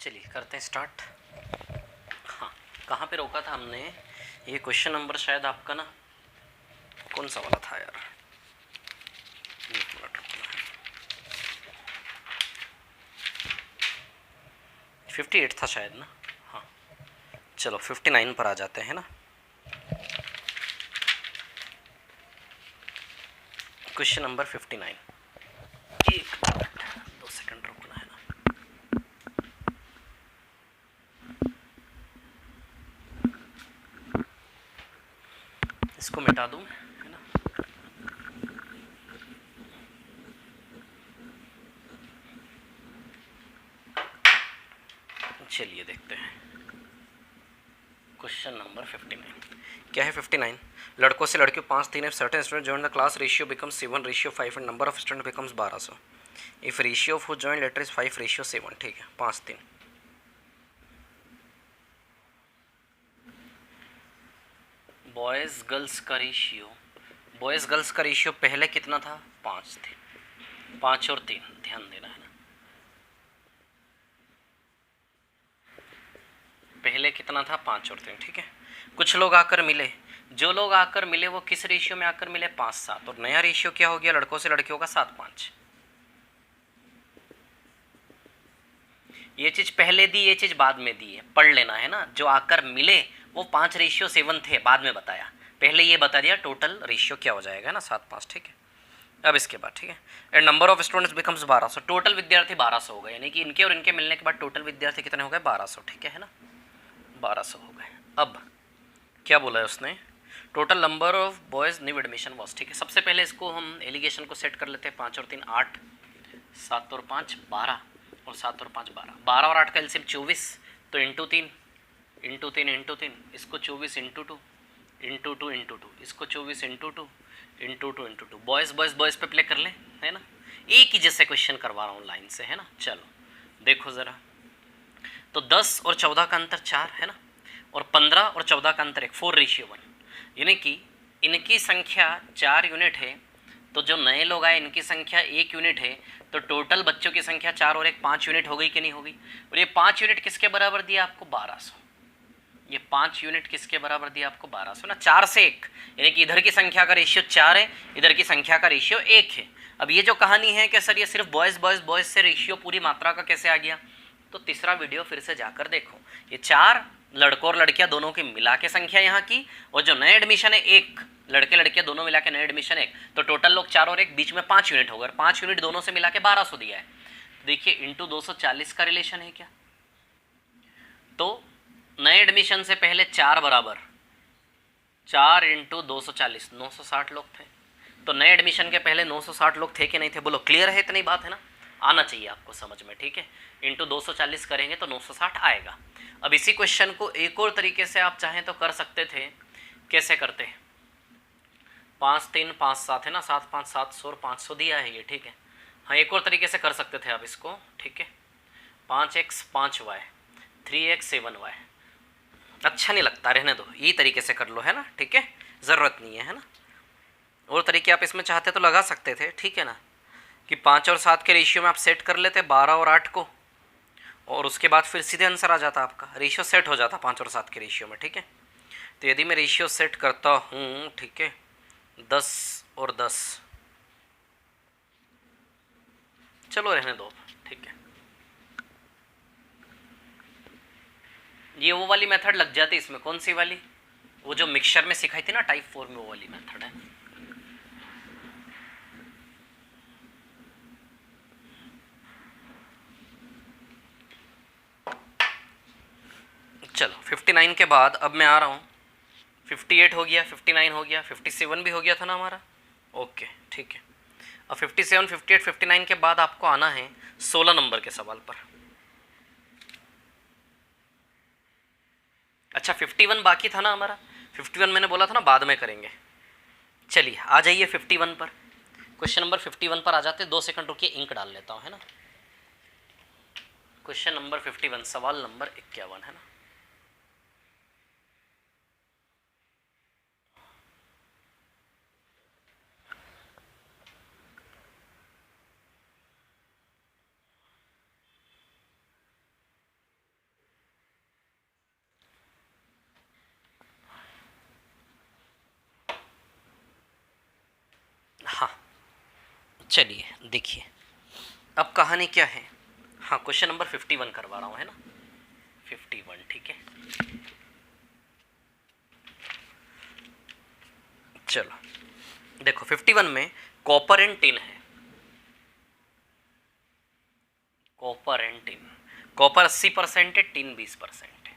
चलिए करते हैं स्टार्ट। हाँ, कहाँ पे रोका था हमने? ये क्वेश्चन नंबर शायद आपका ना कौन सा वाला था यार, एक मिनट रुकना है। 58 था शायद ना। हाँ चलो 59 पर आ जाते हैं ना। Question number 59। एक मिनट 2 सेकंड रुकना है ना। इसको मिटा दूँ है ना। चलिए देखते हैं क्वेश्चन नंबर 59 क्या है। 59 लड़कों से लड़कियों 5-3 if certain student join the class ratio becomes 7:5 and number of student becomes 1200 if ratio of who join letter is 5:7। ठीक है 5-3। बॉयज़ गर्ल्स का रेशियो पहले कितना था? 5 थे। 5 और 3 ध्यान देना है ना। पहले कितना था? 5 और 3। ठीक है। कुछ लोग आकर मिले, जो लोग आकर मिले वो किस रेशियो में आकर मिले? 5-7। और नया रेशियो क्या हो गया लड़कों से लड़कियों का? 7-5। ये चीज पहले दी, ये चीज बाद में दी है, पढ़ लेना है ना। जो आकर मिले वो 5:7 थे, बाद में बताया। पहले ये बता दिया टोटल रेशियो क्या हो जाएगा ना, 7-5। ठीक है। अब इसके बाद ठीक है, and number of students becomes 1200। Total विद्यार्थी 1200 हो गए, यानी कि इनके और इनके मिलने के बाद टोटल विद्यार्थी कितने हो गए? 1200। ठीक है ना, 1200 हो गए। अब क्या बोला है उसने? Total number of boys new admission was. ठीक है, सबसे पहले इसको हम एलिगेशन को सेट कर लेते हैं। 5 और 3 8, 7 और 5 12, और 7 और 5 12। 12 और 8 का एलसीएम 24, तो इंटू 3 इंटू 3 इंटू 3, इसको 24 इंटू 2 इंटू 2 इंटू 2, इसको 24 into 2 into 2 into 2। Boys boys boys पे प्ले कर ले, है ना। एक ही जैसे क्वेश्चन करवा रहा हूँ लाइन से, है ना। चलो देखो ज़रा, तो 10 और 14 का अंतर 4 है ना, और 15 और 14 का अंतर 1, 4:1, यानी कि इनकी संख्या 4 यूनिट है, तो जो नए लोग आए इनकी संख्या 1 यूनिट है, तो टोटल बच्चों की संख्या 4 और 1 5 यूनिट हो गई कि नहीं हो गई? और ये 5 यूनिट किसके बराबर दिया आपको? 1200। ये 5 यूनिट किसके बराबर दिया आपको? 1200 ना। 4 से 1, यानी कि इधर की संख्या का रेशियो 4 है, इधर की संख्या का रेशियो 1 है। अब ये जो कहानी है कि सर ये सिर्फ बॉयज़ बॉयज़ बॉयज़ से रेशियो पूरी मात्रा का कैसे आ गया, तो तीसरा वीडियो फिर से जाकर देखो। ये 4 लड़कों और लड़कियां दोनों की मिला के संख्या यहाँ की, और जो नए एडमिशन है 1, लड़के लड़कियां दोनों मिला के नए एडमिशन 1, तो टोटल लोग 4 और 1 बीच में 5 यूनिट हो गए। 5 यूनिट दोनों से मिला के 1200 दिया है। देखिए इंटू 240 का रिलेशन है क्या? तो नए एडमिशन से पहले 4 बराबर 4 इंटू 240, 960 लोग थे। तो नए एडमिशन के पहले 960 लोग थे कि नहीं थे? बोलो, क्लियर है? इतनी बात है ना, आना चाहिए आपको समझ में। ठीक है, इंटू 240 करेंगे तो 960 आएगा। अब इसी क्वेश्चन को एक और तरीके से आप चाहें तो कर सकते थे। कैसे करते? 5 3 5 7 है ना, 7 5 700 और 500 दिया है ये। ठीक है, हाँ एक और तरीके से कर सकते थे आप इसको। ठीक है, 5x 5y 3x 7y। अच्छा नहीं लगता, रहने दो, यही तरीके से कर लो, है ना। ठीक है, ज़रूरत नहीं है ना। और तरीके आप इसमें चाहते तो लगा सकते थे, ठीक है ना, कि 5 और 7 के रेशियो में आप सेट कर लेते 12 और 8 को, और उसके बाद फिर सीधे आंसर आ जाता आपका, रेशियो सेट हो जाता 5 और 7 के रेशियो में। ठीक है, तो यदि मैं रेशियो सेट करता हूँ, ठीक है, 10 और 10, चलो रहने दो, ठीक है, ये वो वाली मेथड लग जाती इसमें। कौन सी वाली? वो जो मिक्सचर में सिखाई थी ना टाइप 4 में, वो वाली मेथड है। चलो 59 के बाद अब मैं आ रहा हूँ, 58 हो गया, 59 हो गया, 57 भी हो गया था ना हमारा। ओके ठीक है, अब 57 58 59 के बाद आपको आना है 16 नंबर के सवाल पर। अच्छा 51 बाकी था ना हमारा, 51 मैंने बोला था ना बाद में करेंगे। चलिए आ जाइए 51 पर। क्वेश्चन नंबर 51 पर आ जाते। 2 सेकंड रुकिए, इंक डाल लेता हूँ, है ना। क्वेश्चन नंबर 51, सवाल नंबर 51, है ना। चलिए देखिए अब कहानी क्या है। हाँ, क्वेश्चन नंबर 51 करवा रहा हूँ, है ना, 51, ठीक है। चलो देखो 51 में कॉपर एंड टिन है। कॉपर एंड टिन, कॉपर 80% है, टिन 20% है।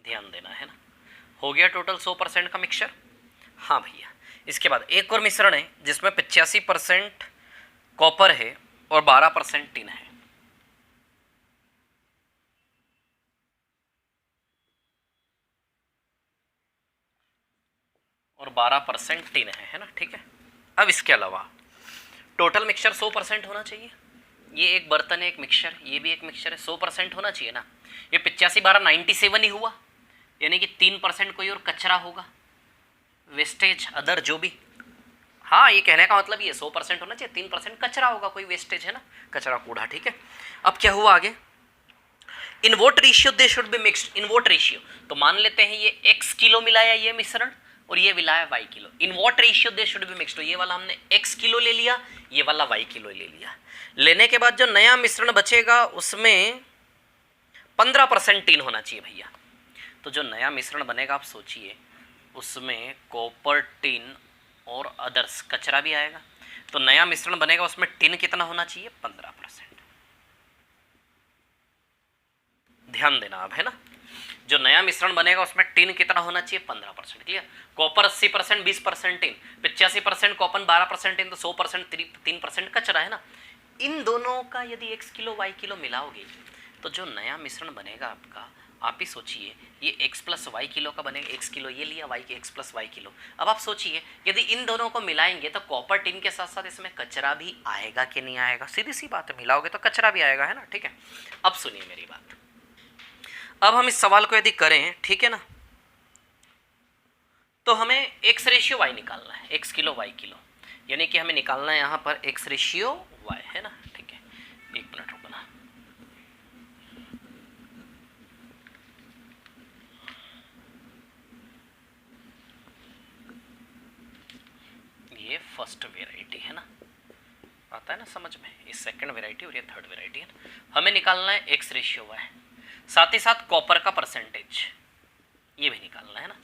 ध्यान देना है ना। हो गया टोटल 100% का मिक्सचर। हाँ भैया, इसके बाद एक और मिश्रण है जिसमें 85% कॉपर है और 12% टिन है। और 12% टिन है ना, ठीक है। अब इसके अलावा टोटल मिक्सचर 100% होना चाहिए। ये एक बर्तन है, एक मिक्सचर, ये भी एक मिक्सचर है, 100% होना चाहिए ना। ये 85 12 97 ही हुआ, यानी कि 3% कोई और कचरा होगा, वेस्टेज अदर जो भी। हाँ, ये कहने का मतलब ये 100% होना चाहिए, 3% कचरा होगा, कोई वेस्टेज है ना, कचरा कूड़ा, ठीक है। अब क्या हुआ आगे, in what ratio they should be mixed. In what ratio, तो मान लेते हैं ये x किलो मिलाया ये मिश्रण और ये मिलाया y kilo. In what ratio they should be mixed, तो ये वाला हमने x किलो ले लिया, ये वाला y किलो ले लिया। लेने के बाद जो नया मिश्रण बचेगा उसमें 15% टिन होना चाहिए भैया। तो जो नया मिश्रण बनेगा आप सोचिए, उसमें कॉपर, टिन और अदर्स कचरा भी आएगा। तो नया मिश्रण बनेगा उसमें टिन कितना होना चाहिए, 15%। ध्यान देना अब, है ना। जो नया मिश्रण बनेगा उसमें टिन कितना होना चाहिए, 15%। Clear. Copper 80%, 20% tin, 85% copper, 12% tin, तो 100% 3% कचरा, है ना। इन दोनों का यदि x किलो y किलो मिलाओगे तो जो नया मिश्रण बनेगा आपका, आप ही सोचिए, ये x प्लस वाई किलो का बनेगा। x किलो ये लिया, y के x प्लस वाई किलो। अब आप सोचिए यदि इन दोनों को मिलाएंगे तो कॉपर टिन के साथ साथ इसमें कचरा भी आएगा कि नहीं आएगा, सीधी सी बात है, मिलाओगे तो कचरा भी आएगा, है ना, ठीक है। अब सुनिए मेरी बात, अब हम इस सवाल को यदि करें, ठीक है ना, तो हमें x रेशियो y निकालना है, x किलो y किलो, यानी कि हमें निकालना है यहां पर x रेशियो y, है ना, ठीक है। एक मिनट रुकना, ये फर्स्ट वेराइटी है ना, आता है ना समझ में, ये सेकंड वेराइटी और ये थर्ड वेराइटी है। हमें निकालना है x रेशियो y, साथ ही साथ कॉपर का परसेंटेज ये भी निकालना है ना।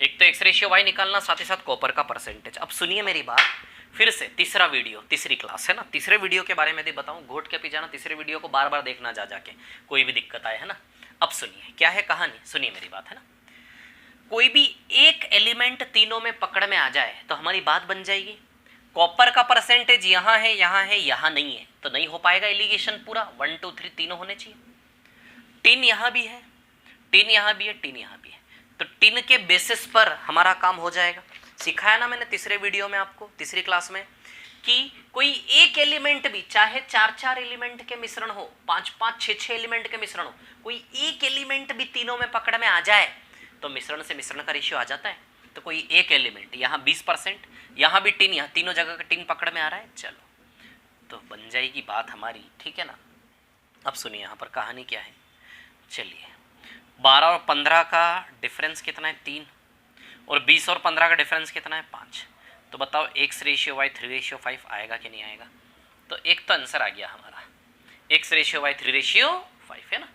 एक तो x रेशियो y निकालना, साथ ही साथ कॉपर का परसेंटेज। अब सुनिए मेरी बात फिर से, तीसरा वीडियो, तीसरी क्लास है ना, तीसरे वीडियो के बारे में यदि बताऊं, घोट के पी जाना, तीसरे वीडियो को बार बार देखना जा जाके, कोई भी दिक्कत आए, है ना। अब सुनिए क्या है कहानी, सुनिए मेरी बात, है ना। कोई भी एक एलिमेंट तीनों में पकड़ में आ जाए तो हमारी बात बन जाएगी। कॉपर का परसेंटेज यहाँ है, यहाँ है, यहाँ नहीं है, तो नहीं हो पाएगा एलिगेशन पूरा, 1 2 3 तीनों होने चाहिए। टिन यहाँ भी है, टिन यहाँ भी है, टिन यहाँ भी है, तो टिन के बेसिस पर हमारा काम हो जाएगा। सिखाया ना मैंने तीसरे वीडियो में आपको, तीसरी क्लास में, कि कोई एक एलिमेंट भी, चाहे 4 एलिमेंट के मिश्रण हो, 5 6 एलिमेंट के मिश्रण हो, कोई एक एलिमेंट भी तीनों में पकड़ में आ जाए तो मिश्रण से मिश्रण का रेशियो आ जाता है। तो कोई एक एलिमेंट, यहाँ 20%, यहाँ भी टिन, यहाँ तीनों जगह का टिन पकड़ में आ रहा है, चलो तो बन जाएगी बात हमारी, ठीक है ना। अब सुनिए यहाँ पर कहानी क्या है, चलिए 12 और 15 का डिफरेंस कितना है, 3, और 20 और 15 का डिफरेंस कितना है, 5। तो बताओ x रेशियो y 3 रेशियो 5 आएगा कि नहीं आएगा। तो एक तो आंसर आ गया हमारा, x रेशियो y 3 रेशियो 5, है ना।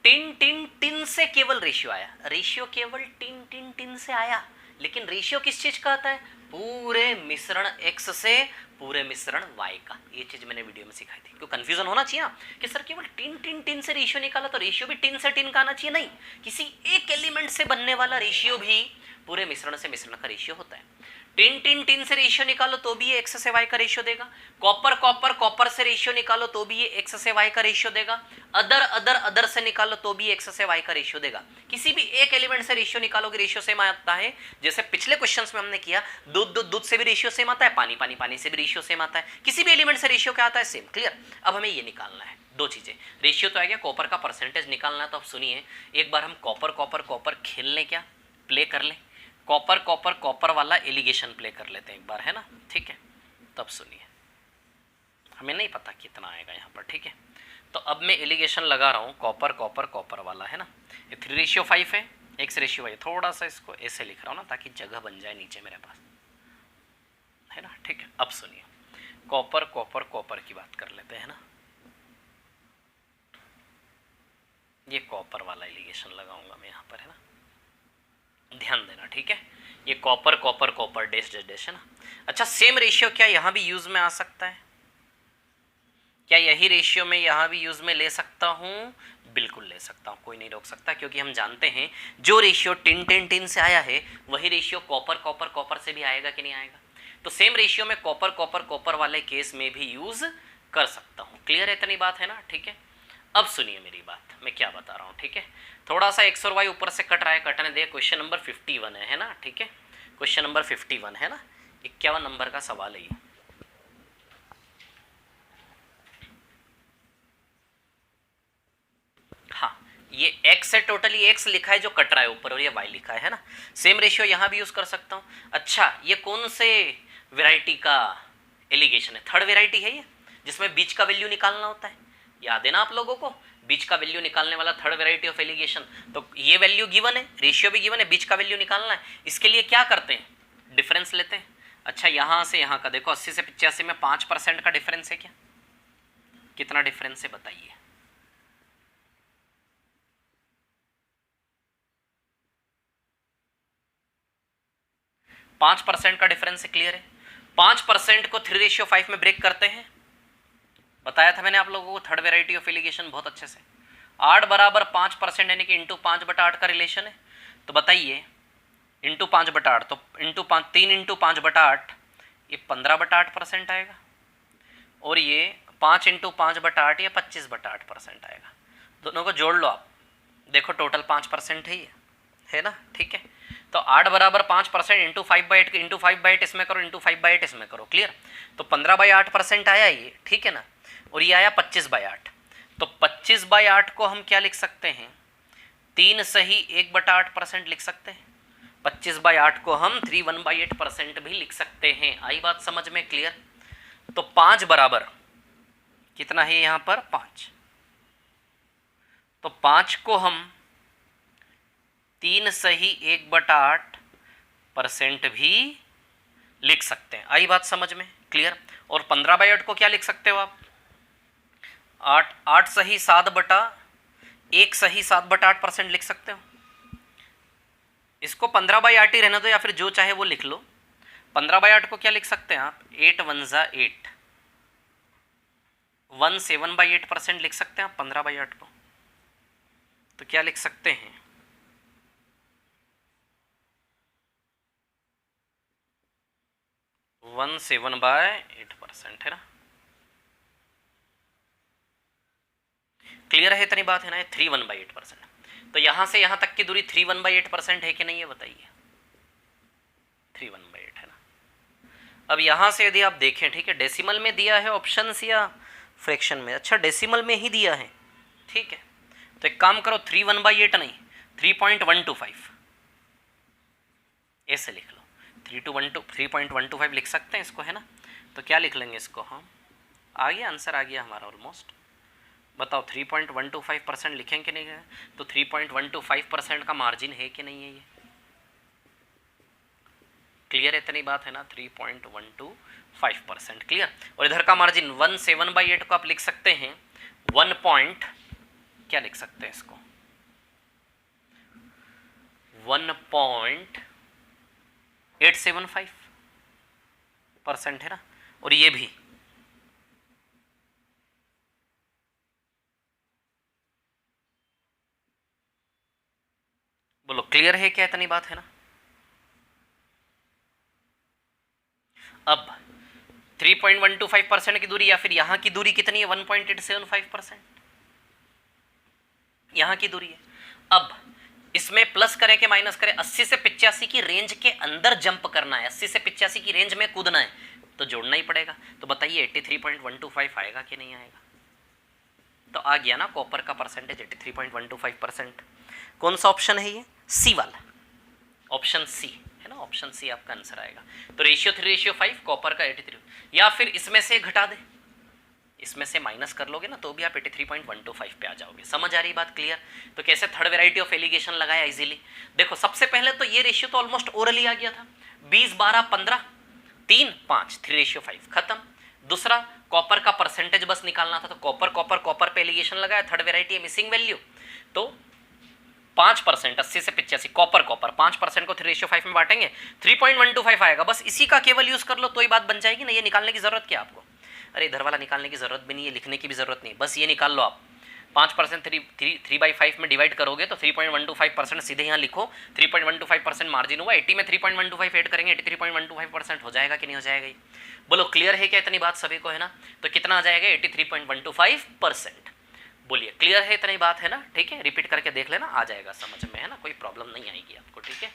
टिन टिन टिन से केवल रेशियो आया, रेशियो केवल टिन टिन टिन से आया, लेकिन रेशियो किस चीज का आता है, पूरे मिश्रण x से पूरे मिश्रण y का। ये चीज मैंने वीडियो में सिखाई थी, क्यों कंफ्यूजन होना चाहिए ना कि सर केवल टिन टिन टिन से रेशियो निकाला, तो रेशियो भी टिन से टिन का आना चाहिए, नहीं, किसी एक एलिमेंट से बनने वाला रेशियो भी पूरे मिश्रण से मिश्रण का रेशियो होता है। टिन टिन टिन से रेशियो निकालो तो भी ये x से y का रेशियो देगा, कॉपर कॉपर कॉपर से रेशियो निकालो तो भी ये x से y का रेशियो देगा, अदर अदर अदर से निकालो तो भी x से y का रेशियो देगा। किसी भी एक एलिमेंट से रेशियो निकालोगे रेशियो सेम आता है, जैसे पिछले क्वेश्चंस में हमने किया, दूध दूध दूध से भी रेशियो सेम आता है, पानी पानी पानी से भी रेशियो सेम आता है, किसी भी एलिमेंट से रेशियो क्या आता है, सेम। क्लियर। अब हमें ये निकालना है, दो चीजें, रेशियो तो आ गया, कॉपर का परसेंटेज निकालना है। तो अब सुनिए, एक बार हम कॉपर कॉपर कॉपर खेल लें, क्या प्ले कर लें, कॉपर कॉपर कॉपर वाला एलिगेशन प्ले कर लेते हैं एक बार, है ना, ठीक है। तब सुनिए, हमें नहीं पता कितना आएगा यहाँ पर, ठीक है। तो अब मैं एलिगेशन लगा रहा हूँ कॉपर कॉपर कॉपर वाला, है ना। ये 3 रेशियो 5 है, x रेशियो 5, थोड़ा सा इसको ऐसे लिख रहा हूँ ना ताकि जगह बन जाए नीचे मेरे पास, है ना, ठीक है। अब सुनिए, कॉपर कॉपर कॉपर की बात कर लेते हैं ना। ये कॉपर वाला एलिगेशन लगाऊंगा मैं यहाँ पर, है ना, ध्यान देना, ठीक है। ये copper copper copper dash dash dash है ना। अच्छा, सेम रेशियो क्या यहाँ भी यूज में आ सकता है? क्या यही रेशियो में यहाँ भी यूज में ले सकता हूँ? बिल्कुल ले सकता हूँ, कोई नहीं रोक सकता, क्योंकि हम जानते हैं जो रेशियो टिन टिन टिन से आया है वही रेशियो कॉपर कॉपर कॉपर से भी आएगा कि नहीं आएगा। तो सेम रेशियो में कॉपर कॉपर कॉपर वाले केस में भी यूज कर सकता हूँ। क्लियर है, इतनी बात है ना, ठीक है। अब सुनिए मेरी बात, मैं क्या बता रहा हूँ, ठीक है। थोड़ा सा एक्स और वाई ऊपर से कट रहा है, कटने दे। क्वेश्चन नंबर 51 है ना, ठीक है। क्वेश्चन नंबर 51 है ना, 51 नंबर का सवाल है ये। हाँ, ये x है, टोटली x लिखा है जो कट रहा है ऊपर, और ये y लिखा है ना। सेम रेशियो यहाँ भी यूज कर सकता हूँ। अच्छा, ये कौन से वेराइटी का एलिगेशन है? थर्ड वेराइटी है ये, जिसमें बीच का वैल्यू निकालना होता है। याद है ना आप लोगों को, बीच का वैल्यू निकालने वाला थर्ड वेराइटी ऑफ एलिगेशन। तो ये वैल्यू गिवन है, रेशियो भी गिवन है, बीच का वैल्यू निकालना है। इसके लिए क्या करते हैं? डिफरेंस लेते हैं। अच्छा, यहाँ से यहाँ का देखो, 80 से 85 में 5% का डिफरेंस है क्या? कितना डिफरेंस है बताइए? 5% का डिफरेंस है। क्लियर है? 5% को 3:5 में ब्रेक करते हैं। बताया था मैंने आप लोगों को थर्ड वेराइटी ऑफ एलिगेशन बहुत अच्छे से। 8 बराबर 5% यानी कि इंटू 5/8 का रिलेशन है। तो बताइए, इंटू 5/8 तो इंटू 5, 3 इंटू 5/8, ये 15/8% आएगा। और ये 5 इंटू 5/8 ये 25/8% आएगा। दोनों को जोड़ लो आप, देखो टोटल 5% है ये, है ना, ठीक है। तो 8 बराबर 5% इंटू 5/8, इंटू 5/8 इसमें करो, इंटू 5/8 इसमें करो। क्लियर? तो 15/8% आया ये, ठीक है ना। और ये आया 25/8। तो 25/8 को हम क्या लिख सकते हैं? 3 सही 1/8% लिख सकते हैं। 25/8 को हम 3/1/8% भी लिख सकते हैं। आई बात समझ में? क्लियर? तो 5 बराबर कितना है यहाँ पर? 5। तो 5 को हम 3 सही 1/8% भी लिख सकते हैं। आई बात समझ में? क्लियर? और 15/8 को क्या लिख सकते हो आप? 8 सही 7/1 सही 7/8% लिख सकते हो। इसको 15/8 ही रहने दो, या फिर जो चाहे वो लिख लो। 15/8 को क्या लिख सकते हैं आप? 8 1 जा 8, 17/8% लिख सकते हैं आप 15/8 को। तो क्या लिख सकते हैं? 17/8% है ना। क्लियर है? इतनी बात है ना। 3/1/8%। तो यहां से यहां तक की दूरी 3/1/8% है कि नहीं, ये बताइए? 3/1/8 है ना। अब यहां से यदि आप देखें, ठीक है, डेसिमल में दिया है ऑप्शन या फ्रैक्शन में? अच्छा, डेसिमल में ही दिया है, ठीक है। तो एक काम करो, 3/1/8 नहीं, 3.125 ऐसे लिख लो। 3.125 लिख सकते हैं इसको, है ना। तो क्या लिख लेंगे इसको हम? आ गया आंसर, आ गया हमारा ऑलमोस्ट। बताओ 3.125% लिखें कि नहीं है? तो 3.125% का मार्जिन है कि नहीं है ये? क्लियर है? इतनी बात है ना। 3.125%। क्लियर? और इधर का मार्जिन 17/8 को आप लिख सकते हैं 1 पॉइंट, क्या लिख सकते हैं इसको? 1.875% है ना। और ये भी बोलो, क्लियर है क्या? इतनी बात है ना। अब 3.125% की दूरी, या फिर यहां की दूरी कितनी है? 1.875% यहां की दूरी है। अब इसमें प्लस करें कि माइनस करें? 80 से 85 की रेंज के अंदर जंप करना है, 80 से 85 की रेंज में कूदना है, तो जोड़ना ही पड़ेगा। तो बताइए 83.125 आएगा कि नहीं आएगा? तो आ गया ना कॉपर का परसेंटेज 83.125%। कौन सा ऑप्शन है ये? सी वाला, ऑप्शन सी है ना। ऑप्शन सी आपका आंसर आएगा। तो रेशियो 3:5 कॉपर का 83। या फिर इसमें से घटा दे, इसमें से माइनस कर लोगे ना, तो भी आप 83.125 पे आ जाओगे। समझ आ रही बात? क्लियर? तो कैसे थर्ड वेराइटी ऑफ एलिगेशन लगाया इजीली? देखो, सबसे पहले तो ये रेशियो तो ऑलमोस्ट ओरली आ गया था, 20 12 15, 3 5 3:5 खत्म। दूसरा कॉपर का परसेंटेज बस निकालना था, तो कॉपर कॉपर कॉपर पे एलिगेशन लगाया, थर्ड वेराइटी है मिसिंग वैल्यू, तो 5% 80 से 85 कॉपर कॉपर 5% को 3:5 में बांटेंगे 3.125 आएगा। बस इसी का केवल यूज कर लो तो ही बात बन जाएगी ना, ये निकालने की जरूरत क्या आपको, अरे इधर वाला निकालने की जरूरत भी नहीं है, लिखने की भी जरूरत नहीं, बस ये निकाल लो आप। 5% 3/5 में डिवाइड करोगे तो 3.125% सीधे यहाँ लिखो, 3.125% मार्जिन हुआ, 80 में 3.125 ऐड करेंगे 83.125% हो जाएगा कि नहीं हो जाएगा? बोलो क्लियर है क्या? इतनी बात सभी को है ना? तो कितना आ जाएगा 83.125%। बोलिए क्लियर है? इतनी बात है ना? ठीक है, रिपीट करके देख लेना, आ जाएगा समझ में, है ना, कोई प्रॉब्लम नहीं आएगी आपको। ठीक है,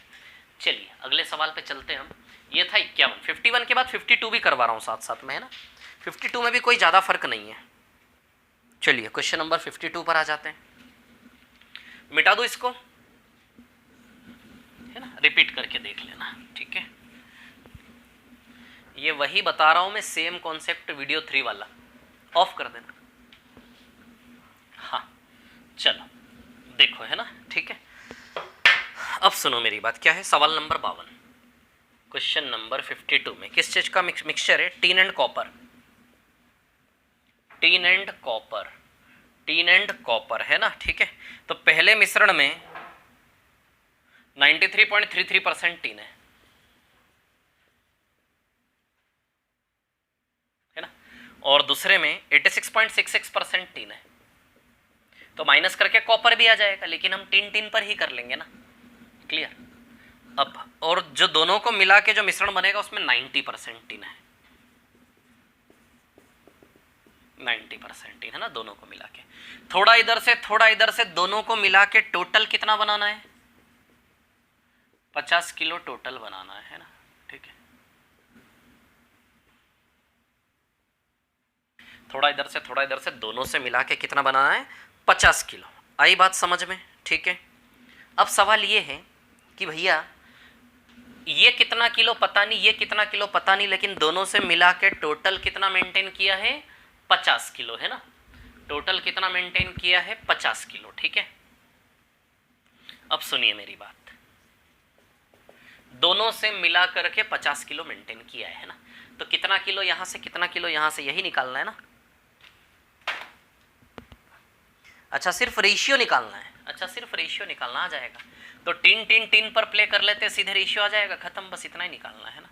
चलिए अगले सवाल पे चलते हैं हम। ये था 51, 51 के बाद 52 भी करवा रहा हूँ साथ साथ में, है ना। 52 में भी कोई ज़्यादा फर्क नहीं है। चलिए क्वेश्चन नंबर 52 पर आ जाते हैं, मिटा दो इसको, है ना, रिपीट करके देख लेना। ठीक है, ये वही बता रहा हूं मैं, सेम कॉन्सेप्ट वीडियो 3 वाला, ऑफ कर देना। हाँ चलो देखो, है ना, ठीक है। अब सुनो मेरी बात, क्या है सवाल नंबर 52, क्वेश्चन नंबर 52 में किस चीज का मिक्सचर है? Tin and copper, tin and copper, tin and copper, है ना। ठीक है, तो पहले मिश्रण में 93.33% टीन है ना, और दूसरे में 86.66% टीन है, तो माइनस करके कॉपर भी आ जाएगा, लेकिन हम टीन टीन पर ही कर लेंगे ना। क्लियर? अब और जो दोनों को मिला के जो मिश्रण बनेगा उसमें 90% टीन है, 90% टीन है ना, दोनों को मिला के। थोड़ा इधर से थोड़ा इधर से, दोनों को मिला के टोटल कितना बनाना है? 50 किलो टोटल बनाना है ना। ठीक है, थोड़ा इधर से थोड़ा इधर से, दोनों से मिला के कितना बनाना है? 50 किलो। आई बात समझ में? ठीक है, अब सवाल ये है कि भैया ये कितना किलो पता नहीं, ये कितना किलो पता नहीं, लेकिन दोनों से मिला के टोटल कितना मेंटेन किया है? 50 किलो, है ना। टोटल कितना मेंटेन किया है? 50 किलो। ठीक है, अब सुनिए मेरी बात, दोनों से मिला करके 50 किलो मेंटेन किया है ना, तो कितना किलो यहां से, कितना किलो यहां से, यही निकालना है ना। अच्छा सिर्फ रेशियो निकालना है, अच्छा सिर्फ रेशियो निकालना आ जाएगा, तो टीन टीन टीन पर प्ले कर लेते, सीधे रेशियो आ जाएगा, खत्म, बस इतना ही निकालना है ना।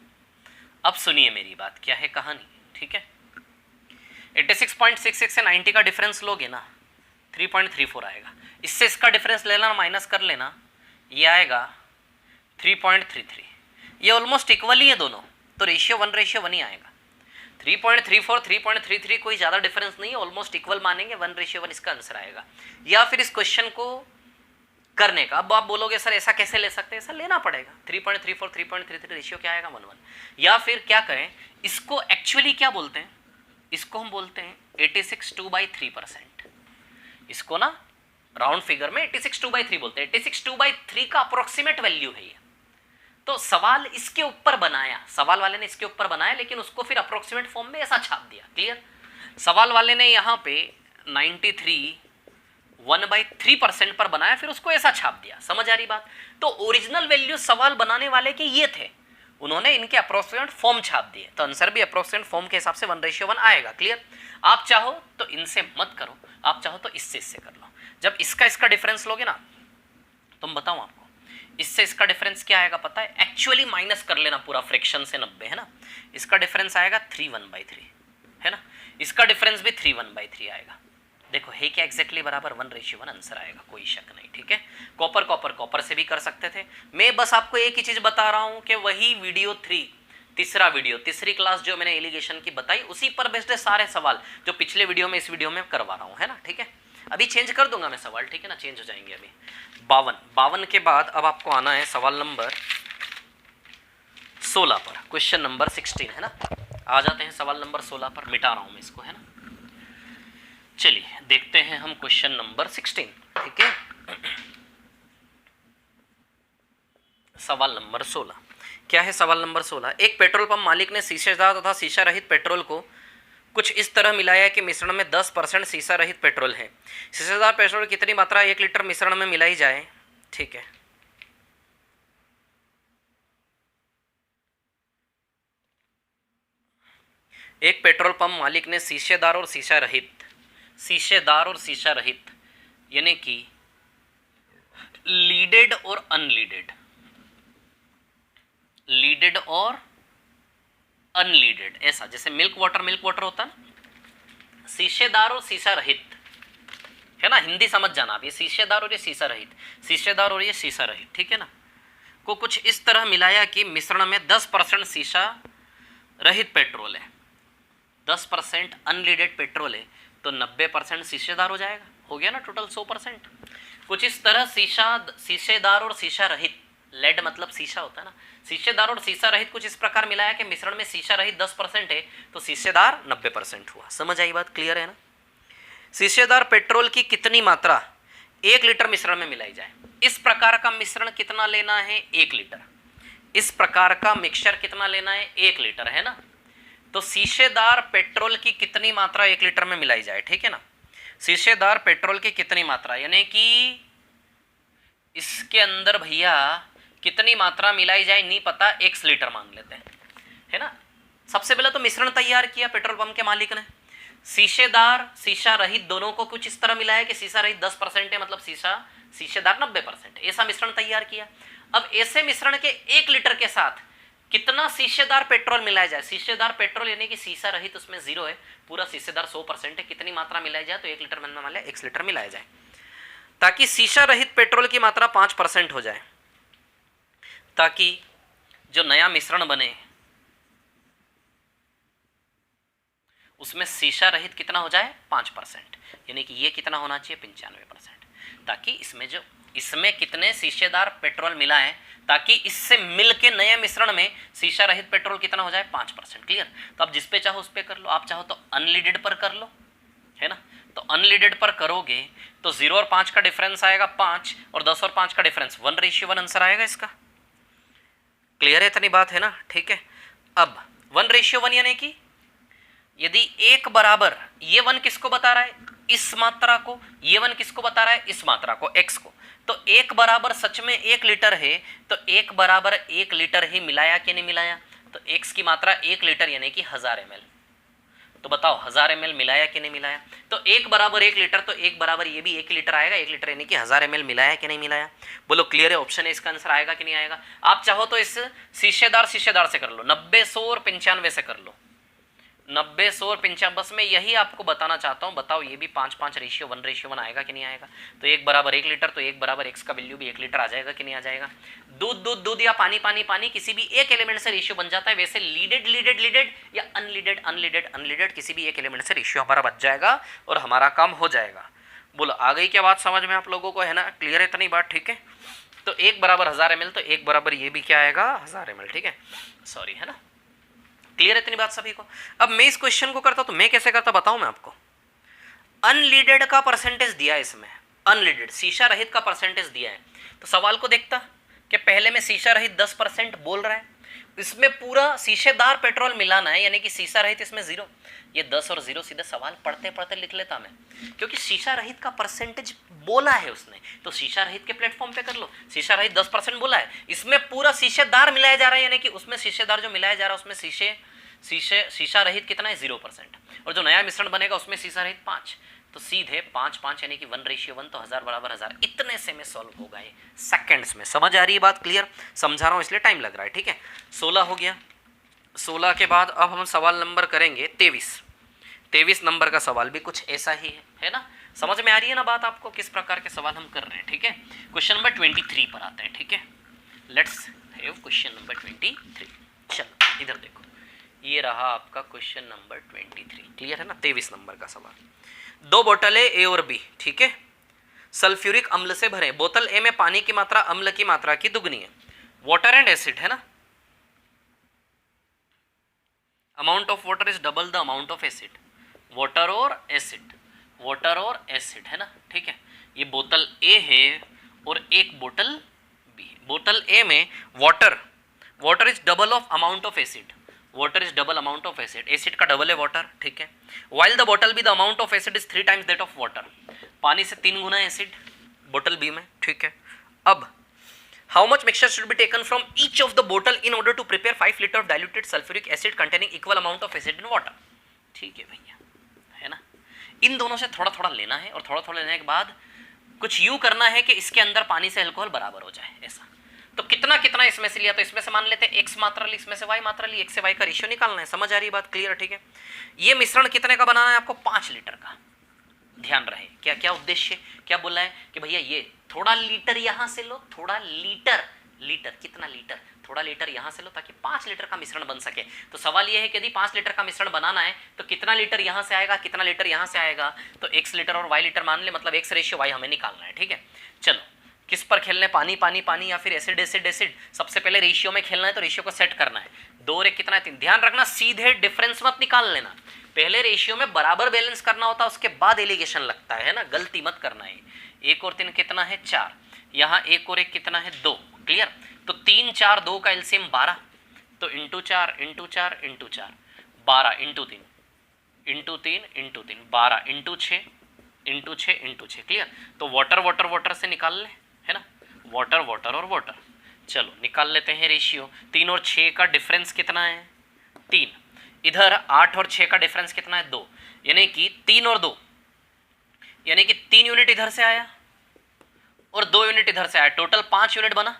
अब सुनिए मेरी बात, क्या है कहानी। ठीक है, 86.66 से 90 का डिफरेंस लोगे ना, 3.34 आएगा। इससे इसका डिफरेंस ले लेना, माइनस कर लेना, ये आएगा 3.33। ये ऑलमोस्ट इक्वल ही है दोनों, तो रेशियो 1:1 ही आएगा। 3.34 3.33 कोई ज़्यादा डिफरेंस नहीं है, ऑलमोस्ट इक्वल मानेंगे, 1:1 इसका आंसर आएगा। या फिर इस क्वेश्चन को करने का, अब आप बोलोगे सर ऐसा कैसे ले सकते हैं? ऐसा लेना पड़ेगा, 3.34 3.33 रेशियो क्या आएगा? 1:1। या फिर क्या करें, इसको एक्चुअली क्या बोलते हैं, इसको हम बोलते हैं 86 2/3%। इसको ना राउंड फिगर में 86 2/3 बोलते हैं, 86 2/3 का अप्रोक्सीमेट वैल्यू है ये। तो सवाल इसके ऊपर बनाया, सवाल वाले ने इसके ऊपर बनाया, लेकिन उसको फिर अप्रोक्सीमेट फॉर्म में ऐसा छाप दिया। क्लियर? सवाल वाले ने यहाँ पे 93 1/3% पर बनाया, फिर उसको ऐसा छाप दिया। समझ आ रही बात? तो ओरिजिनल वैल्यू सवाल बनाने वाले के ये थे, उन्होंने इनके अप्रोक्सीमेट फॉर्म छाप दिए, तो आंसर भी अप्रोक्सीमेट फॉर्म के हिसाब से 1:1 आएगा। क्लियर? आप चाहो तो इनसे मत करो, आप चाहो तो इससे इससे कर लो। जब इसका इसका डिफरेंस लोगे ना, तुम बताओ आपको इससे इसका डिफरेंस क्या आएगा पता है? एक्चुअली माइनस कर लेना पूरा फ्रैक्शन से 90, है ना। इसका डिफरेंस आएगा 3 1/3, है ना। इसका डिफरेंस भी 3 1/3 आएगा। देखो है क्या एग्जैक्टली बराबर, 1:1 आंसर आएगा, कोई शक नहीं। ठीक है, कॉपर कॉपर कॉपर से भी कर सकते थे। मैं बस आपको एक ही चीज बता रहा हूं कि वही वीडियो 3, तीसरा वीडियो, तीसरी क्लास जो मैंने एलिगेशन की बताई, उसी पर बेस्ड है सारे सवाल जो पिछले वीडियो में इस वीडियो में करवा रहा हूं, है ना। ठीक है, अभी चेंज कर दूंगा मैं सवाल, ठीक है ना, चेंज हो जाएंगे अभी। 52 के बाद अब आपको आना है सवाल नंबर 16 पर, क्वेश्चन नंबर 16, है ना। आ जाते हैं सवाल नंबर 16 पर, मिटा रहा हूं मैं इसको, है ना। चलिए देखते हैं हम क्वेश्चन नंबर 16। ठीक है, सवाल नंबर 16 क्या है? सवाल नंबर 16, एक पेट्रोल पंप मालिक ने शीशेदार तथा शीशा रहित पेट्रोल को कुछ इस तरह मिलाया कि मिश्रण में 10% शीशा रहित पेट्रोल है। शीशेदार पेट्रोल की कितनी मात्रा 1 लीटर मिश्रण में मिलाई जाए? ठीक है, एक पेट्रोल पंप मालिक ने शीशेदार और शीशा रहित यानी कि लीडेड और अनलीडेड ऐसा, जैसे मिल्क वाटर होता है, शीशेदार और शीशा रहित है ना, हिंदी समझ जाना आप, ये शीशेदार और ये शीशा रहित, ठीक है ना, को कुछ इस तरह मिलाया कि मिश्रण में 10% शीशा रहित पेट्रोल है, 10% अनलीडेड पेट्रोल है, तो 90% शीशेदार हो जाएगा, हो गया ना टोटल 100%। कुछ इस तरह शीशेदार और शीशा रहित, लेड मतलब शीशा होता है ना, शीशेदार और शीशा रहित कुछ इस प्रकार मिलाया कि मिश्रण में शीशा रहित 10% है, तो शीशेदार 90% हुआ। समझ आई बात, क्लियर है ना। शीशेदार पेट्रोल की कितनी मात्रा 1 लीटर मिश्रण में मिलाई जाए। इस प्रकार का मिश्रण कितना लेना है, 1 लीटर। इस प्रकार का मिक्सचर कितना लेना है, 1 लीटर, है ना। तो शीशेदार पेट्रोल की कितनी मात्रा 1 लीटर में मिलाई जाए, ठीक है ना। शीशेदार पेट्रोल की कितनी मात्रा, यानी कि इसके अंदर भैया कितनी मात्रा मिलाई जाए नहीं पता, 1 लीटर मान लेते हैं, है ना। सबसे पहले तो मिश्रण तैयार किया पेट्रोल पंप के मालिक ने, शीशेदार शीशा रहित दोनों को कुछ इस तरह मिलाया कि शीशा रहित 10% है, मतलब शीशेदार 90%, ऐसा मिश्रण तैयार किया। अब ऐसे मिश्रण के 1 लीटर के साथ कितना शीशेदार पेट्रोल मिलाया जाए। शीशेदार पेट्रोल यानी कि शीशा रहित उसमें 0 है, पूरा शीशेदार 100% है, कितनी मात्रा मिलाई जाए, तो 1 लीटर में मान लिया 1 लीटर मिलाया जाए, ताकि शीशा रहित पेट्रोल की मात्रा 5% हो जाए, ताकि जो नया मिश्रण बने उसमें शीशा रहित कितना हो जाए, 5%, यानी कि ये कितना होना चाहिए, 95%, ताकि इसमें कितने शीशेदार पेट्रोल मिला है, ताकि इससे मिलके नए मिश्रण में शीशा रहित पेट्रोल कितना हो जाए, 5%। क्लियर। तो आप जिस पे चाहो उस पे कर लो, आप चाहो तो अनलीडेड पर कर लो, है ना। तो अनलीडेड पर करोगे तो 0 और 5 का डिफरेंस आएगा 5, और 10 और 5 का डिफरेंस 1:1 आंसर आएगा इसका। क्लियर है, इतनी बात है ना, ठीक है। अब 1:1 यानी कि यदि 1 बराबर, ये 1 किसको बता रहा है, इस मात्रा को, ये 1 किसको बता रहा है, इस मात्रा को, x को। तो 1 बराबर सच में 1 लीटर है, तो 1 बराबर 1 लीटर ही मिलाया कि नहीं मिलाया, तो x की मात्रा 1 लीटर यानी कि 1000 ml। तो बताओ 1000 ml मिलाया कि नहीं मिलाया। तो 1 बराबर 1 लीटर, तो 1 बराबर ये भी 1 लीटर आएगा, 1 लीटर यानी कि 1000 ml मिलाया कि नहीं मिलाया। बोलो क्लियर है, ऑप्शन है इसका आंसर आएगा कि नहीं आएगा। आप चाहो तो इस शीशेदार से कर लो, 90, 100 और 95 से कर लो, 90, 100 और 95, बस मैं यही आपको बताना चाहता हूँ। बताओ ये भी 5:5 रेशियो 1:1 आएगा कि नहीं आएगा। तो 1 बराबर 1 लीटर, तो 1 बराबर x का वैल्यू भी 1 लीटर आ जाएगा कि नहीं आ जाएगा। दूध या पानी किसी भी एक एलिमेंट से रेशियो बन जाता है, वैसे लीडेड या अनलीडेड किसी भी एक एलिमेंट से रेशियो हमारा बच जाएगा और हमारा काम हो जाएगा। बोलो आ गई क्या बात समझ में आप लोगों को, है ना, क्लियर है इतनी बात, ठीक है। तो 1 बराबर 1000 ml, तो 1 बराबर ये भी क्या आएगा, 1000 ml, ठीक है, सॉरी, है ना। क्लियर है इतनी बात सभी को। अब मैं इस क्वेश्चन को करता, तो मैं कैसे करता बताऊं मैं आपको। अनलीडेड का परसेंटेज दिया है इसमें, अनलीडेड शीशा रहित का परसेंटेज दिया है, तो सवाल को देखता कि पहले में शीशा रहित 10% बोल रहा है, इसमें पूरा शीशेदार पेट्रोल मिलाना है, यानी कि शीशा रहित इसमें 0। ये 10 और 0 सीधे सवाल पढ़ते पढ़ते लिख लेता मैं, क्योंकि शीशा रहित का परसेंटेज बोला है उसने, तो शीशा रहित के प्लेटफॉर्म पे कर लो। शीशा रहित 10% बोला है, इसमें पूरा शीशेदार मिलाया जा रहा है, यानी कि उसमें शीशेदार जो मिलाया जा रहा है उसमें शीशा रहित कितना है, 0%, और जो नया मिश्रण बनेगा उसमें शीशा रहित 5, तो सीधे 5:5 यानी कि 1:1, तो 1000 बराबर 1000, इतने से में सॉल्व होगा ये सेकंड्स में। समझ आ रही है बात, क्लियर, समझा रहा हूँ इसलिए टाइम लग रहा है, ठीक है। 16 हो गया। 16 के बाद अब हम सवाल नंबर करेंगे 23 नंबर का सवाल भी कुछ ऐसा ही है ना। समझ में आ रही है ना बात आपको, किस प्रकार के सवाल हम कर रहे हैं, ठीक है। क्वेश्चन नंबर 23 पर आते हैं, ठीक है। Let's have question number 23। चलो इधर देखो, ये रहा आपका क्वेश्चन नंबर 23, क्लियर है ना। 23 नंबर का सवाल, 2 बोतलें ए और बी, ठीक है, सल्फ्यूरिक अम्ल से भरे। बोतल ए में पानी की मात्रा अम्ल की मात्रा की दुगनी है, वाटर एंड एसिड, है ना। Amount of water is double the amount of acid, water और एसिड, है ना, ठीक है। ये बोतल ए है और एक बोतल बी है। बोतल ए में water is double of amount of acid, water is double amount of acid, acid का डबल है वाटर, ठीक है। वाइल द बोतल be the amount of acid is 3 times that of water, पानी से 3 गुना एसिड बोतल बी में, ठीक है। अब how much mixture should be taken from each of the बोतल in order to prepare 5 litre of diluted sulphuric acid containing equal amount of acid in water. ठीक है भैया, है ना। इन दोनों से थोड़ा थोड़ा लेना है और थोड़ा थोड़ा लेने के बाद कुछ यूं करना है कि इसके अंदर पानी से अल्कोहल बराबर हो जाए, ऐसा। तो कितना कितना इसमें से लिया, तो इसमें से मान लेते हैं x मात्रा ली, इसमें से y मात्रा ली, x से y का रेशियो निकालना है। समझ आ रही बात, क्लियर, ठीक है। ये मिश्रण कितने का बनाना है आपको, 5 लीटर का। ध्यान रहे क्या क्या उद्देश्य, क्या बोला है कि भैया ये थोड़ा लीटर यहां से लो, थोड़ा लीटर, लीटर कितना लीटर, थोड़ा लीटर यहां से लो ताकि 5 लीटर का मिश्रण बन सके। तो सवाल ये है कि यदि 5 लीटर का मिश्रण बनाना है तो कितना लीटर यहां से आएगा, कितना लीटर यहां से आएगा, तो x लीटर और y लीटर मान ले, मतलब x रेशियो y हमें निकालना है, ठीक है। चलो किस पर खेलना है, पानी पानी पानी या फिर एसिड एसिड एसिड। सबसे पहले रेशियो में खेलना है, तो रेशियो को सेट करना है। 2 और 1 कितना है, 3। ध्यान रखना सीधे डिफरेंस मत निकाल लेना, पहले रेशियो में बराबर बैलेंस करना होता है, उसके बाद एलिगेशन लगता है ना, गलती मत करना है। 1 और 3 कितना है, 4। यहाँ 1 और 1 कितना है, 2, क्लियर। तो 3 4 2 का एलसीएम 12, तो into 4 into 4 into 4, 12 into 3 into 3 into 3, 12 into 6 into 6 into 6, clear. तो वाटर वाटर वाटर से निकाल ले, है ना, वाटर वाटर और वाटर। चलो निकाल लेते हैं रेशियो। 3 और 6 का डिफरेंस कितना है, 3। इधर 8 और 6 का डिफरेंस कितना है, 2, यानी कि 3 और 2, यानी कि 3 यूनिट इधर से आया और 2 यूनिट इधर से आया, टोटल 5 यूनिट बना।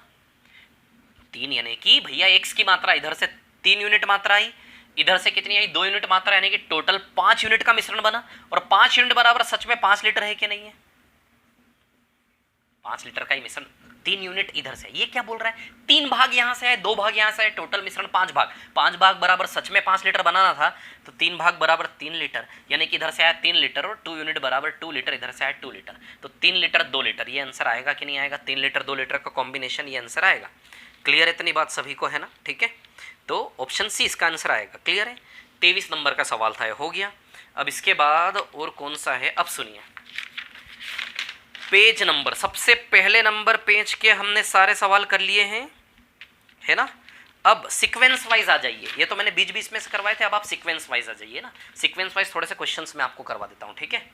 3 यानी कि भैया x की मात्रा इधर से 3 यूनिट मात्रा आई, इधर से कितनी आई, 2 यूनिट मात्रा, यानी कि टोटल 5 यूनिट का मिश्रण बना। और 5 यूनिट बराबर सच में 5 लीटर है कि नहीं है, 5 लीटर का ही मिश्रण, 3 यूनिट इधर से। ये क्या बोल रहा है, 3 भाग यहां से आए, 2 भाग यहां से आए, टोटल मिश्रण 5 भाग। 5 भाग बराबर सच में 5 लीटर बनाना था, तो 3 भाग बराबर 3 लीटर, यानी कि इधर से आया 3 लीटर और 2 यूनिट बराबर 2 लीटर, इधर से आया 2 लीटर। तो 3 लीटर 2 लीटर, ये आंसर आएगा कि नहीं आएगा, 3 लीटर 2 लीटर का कॉम्बिनेशन, ये आंसर आएगा। क्लियर है, इतनी बात सभी को है ना, ठीक है। तो ऑप्शन सी इसका आंसर आएगा, क्लियर है। 23 नंबर का सवाल था, हो गया। अब इसके बाद और कौन सा है, अब सुनिए। पेज नंबर, सबसे पहले नंबर पेज के हमने सारे सवाल कर लिए हैं, है ना। अब सीक्वेंस वाइज आ जाइए, ये तो मैंने बीच बीच में से करवाए थे, अब आप सीक्वेंस वाइज आ जाइए ना। सीक्वेंस वाइज थोड़े से क्वेश्चंस मैं आपको करवा देता हूं, ठीक है।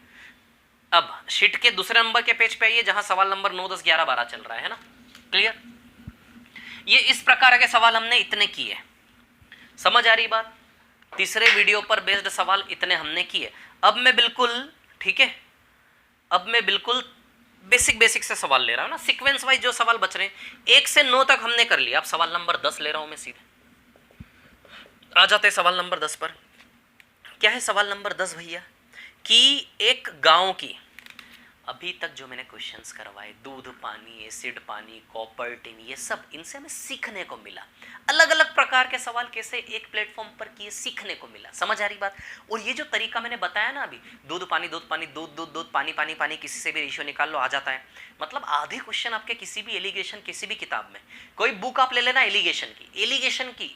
अब शीट के दूसरे नंबर के पेज पे आइए, जहां सवाल नंबर 9 10 11 12 चल रहा है ना, क्लियर। ये इस प्रकार के सवाल हमने इतने किए, समझ आ रही बात। तीसरे वीडियो पर बेस्ड सवाल इतने हमने किए। अब मैं बिल्कुल, ठीक है, अब मैं बिल्कुल बेसिक बेसिक से सवाल ले रहा हूं ना, सीक्वेंस वाइज जो सवाल बच रहे हैं 1 से 9 तक हमने कर लिया। अब सवाल नंबर 10 ले रहा हूं मैं, सीधे आ जाते हैं सवाल नंबर 10 पर। क्या है सवाल नंबर 10 भैया, कि एक गांव की, अभी तक जो मैंने क्वेश्चंस करवाए, दूध पानी, एसिड पानी, कॉपर टिन, ये सब इनसे हमें सीखने को मिला। अलग अलग प्रकार के सवाल कैसे एक प्लेटफॉर्म पर किए, सीखने को मिला, समझ आ रही बात। और ये जो तरीका मैंने बताया ना अभी, दूध पानी दूध पानी, दूध दूध दूध, पानी पानी पानी, किसी से भी रेशियो निकाल लो, आ जाता है। मतलब आधे क्वेश्चन आपके किसी भी एलिगेशन, किसी भी किताब में, कोई बुक आप ले लेना एलिगेशन की,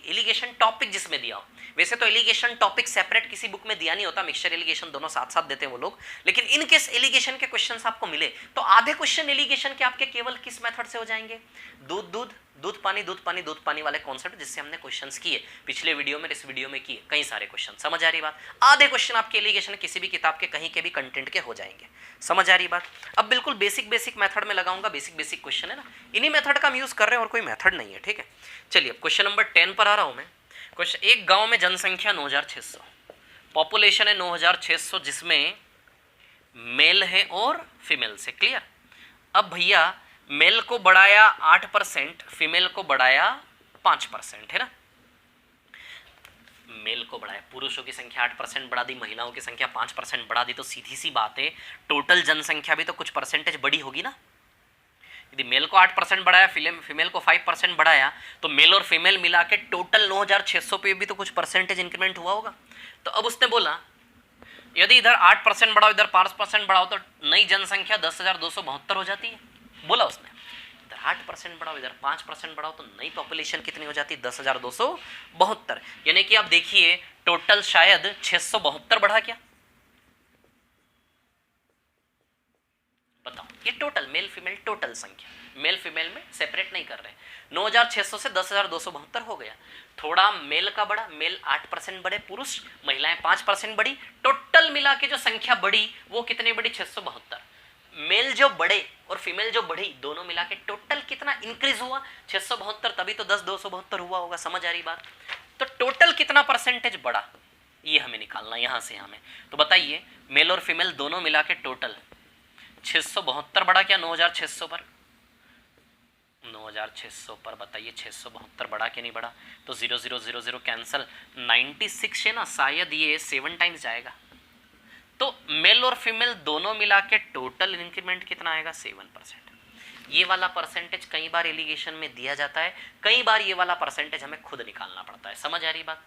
एलिगेशन टॉपिक जिसमें दिया हो। वैसे तो एलिगेशन टॉपिक सेपरेट किसी बुक में दिया नहीं होता, मिक्सचर एलिगेशन दोनों साथ साथ देते हैं वो लोग। लेकिन इन केस एलिगेशन के क्वेश्चन आपको मिले तो आधे क्वेश्चन एलिगेशन के आपके केवल किस मेथड से हो जाएंगे, दूध दूध, दूध पानी दूध पानी दूध पानी वाले कॉन्सेप्ट जिससे हमने क्वेश्चंस किए पिछले वीडियो में, इस वीडियो में किए कई सारे क्वेश्चन। समझ आ रही बात। आधे क्वेश्चन आपके एलिगेशन किसी भी किताब के कहीं के भी कंटेंट के हो जाएंगे, समझ आ रही बात। अब बिल्कुल बेसिक बेसिक मेथड में लगाऊंगा, बेसिक बेसिक क्वेश्चन है ना, इन्हीं मेथड का हम यूज कर रहे हैं और कोई मेथड नहीं है, ठीक है। चलिए अब क्वेश्चन नंबर 10 पर आ रहा हूं मैं। क्वेश्चन, एक गांव में जनसंख्या 9600, पॉपुलेशन है 9600, जिसमें मेल है और फीमेल से, क्लियर। अब भैया मेल को बढ़ाया 8%, फीमेल को बढ़ाया 5%, है ना। मेल को बढ़ाया, पुरुषों की संख्या 8% बढ़ा दी, महिलाओं की संख्या 5% बढ़ा दी, तो सीधी सी बात है टोटल जनसंख्या भी तो कुछ परसेंटेज बड़ी होगी ना। यदि मेल को 8% बढ़ाया, फीमेल को 5% बढ़ाया, तो मेल और फीमेल मिला के टोटल 9600 पे भी तो कुछ परसेंटेज इंक्रीमेंट हुआ होगा। तो अब उसने बोला यदि इधर 8% बढ़ाओ, इधर 5% बढ़ाओ, तो नई जनसंख्या 10,272 हो जाती है, बोला उसने। इधर 8% बढ़ाओ, इधर 5% बढ़ाओ, तो नई पॉपुलेशन कितनी हो जाती है, 10,272। यानी कि आप देखिए टोटल शायद 672 बढ़ा क्या, बताओ। ये टोटल मेल फीमेल टोटल संख्या, मेल फीमेल में सेपरेट नहीं कर रहे। 9600 से 10,272 हो गया। थोड़ा मेल का बढ़ा, मेल 8% बढ़े, पुरुष, महिलाएं 5% बढ़ी, टोटल मिला के जो संख्या बढ़ी वो कितनी बढ़ी, 672। मेल जो बढ़े और फीमेल जो बढ़ी, दोनों मिला के टोटल कितना इंक्रीज हुआ, 672, तभी तो 10,272 हुआ होगा, समझ आ रही बात। तो टोटल कितना परसेंटेज बढ़ा, ये हमें निकालना यहाँ से हमें। तो बताइए मेल और फीमेल दोनों मिला के टोटल 672 बड़ा क्या 9600 पर? 9600 पर बताइए 672 बड़ा कि नहीं बड़ा? तो 0 0 0 0 कैंसल, 96 है ना, शायद ये 7 टाइम्स जाएगा। तो मेल और फीमेल दोनों मिला के टोटल इंक्रीमेंट कितना आएगा? 7%। ये वाला परसेंटेज कई बार एलिगेशन में दिया जाता है, कई बार ये वाला परसेंटेज हमें खुद निकालना पड़ता है। समझ आ रही बात?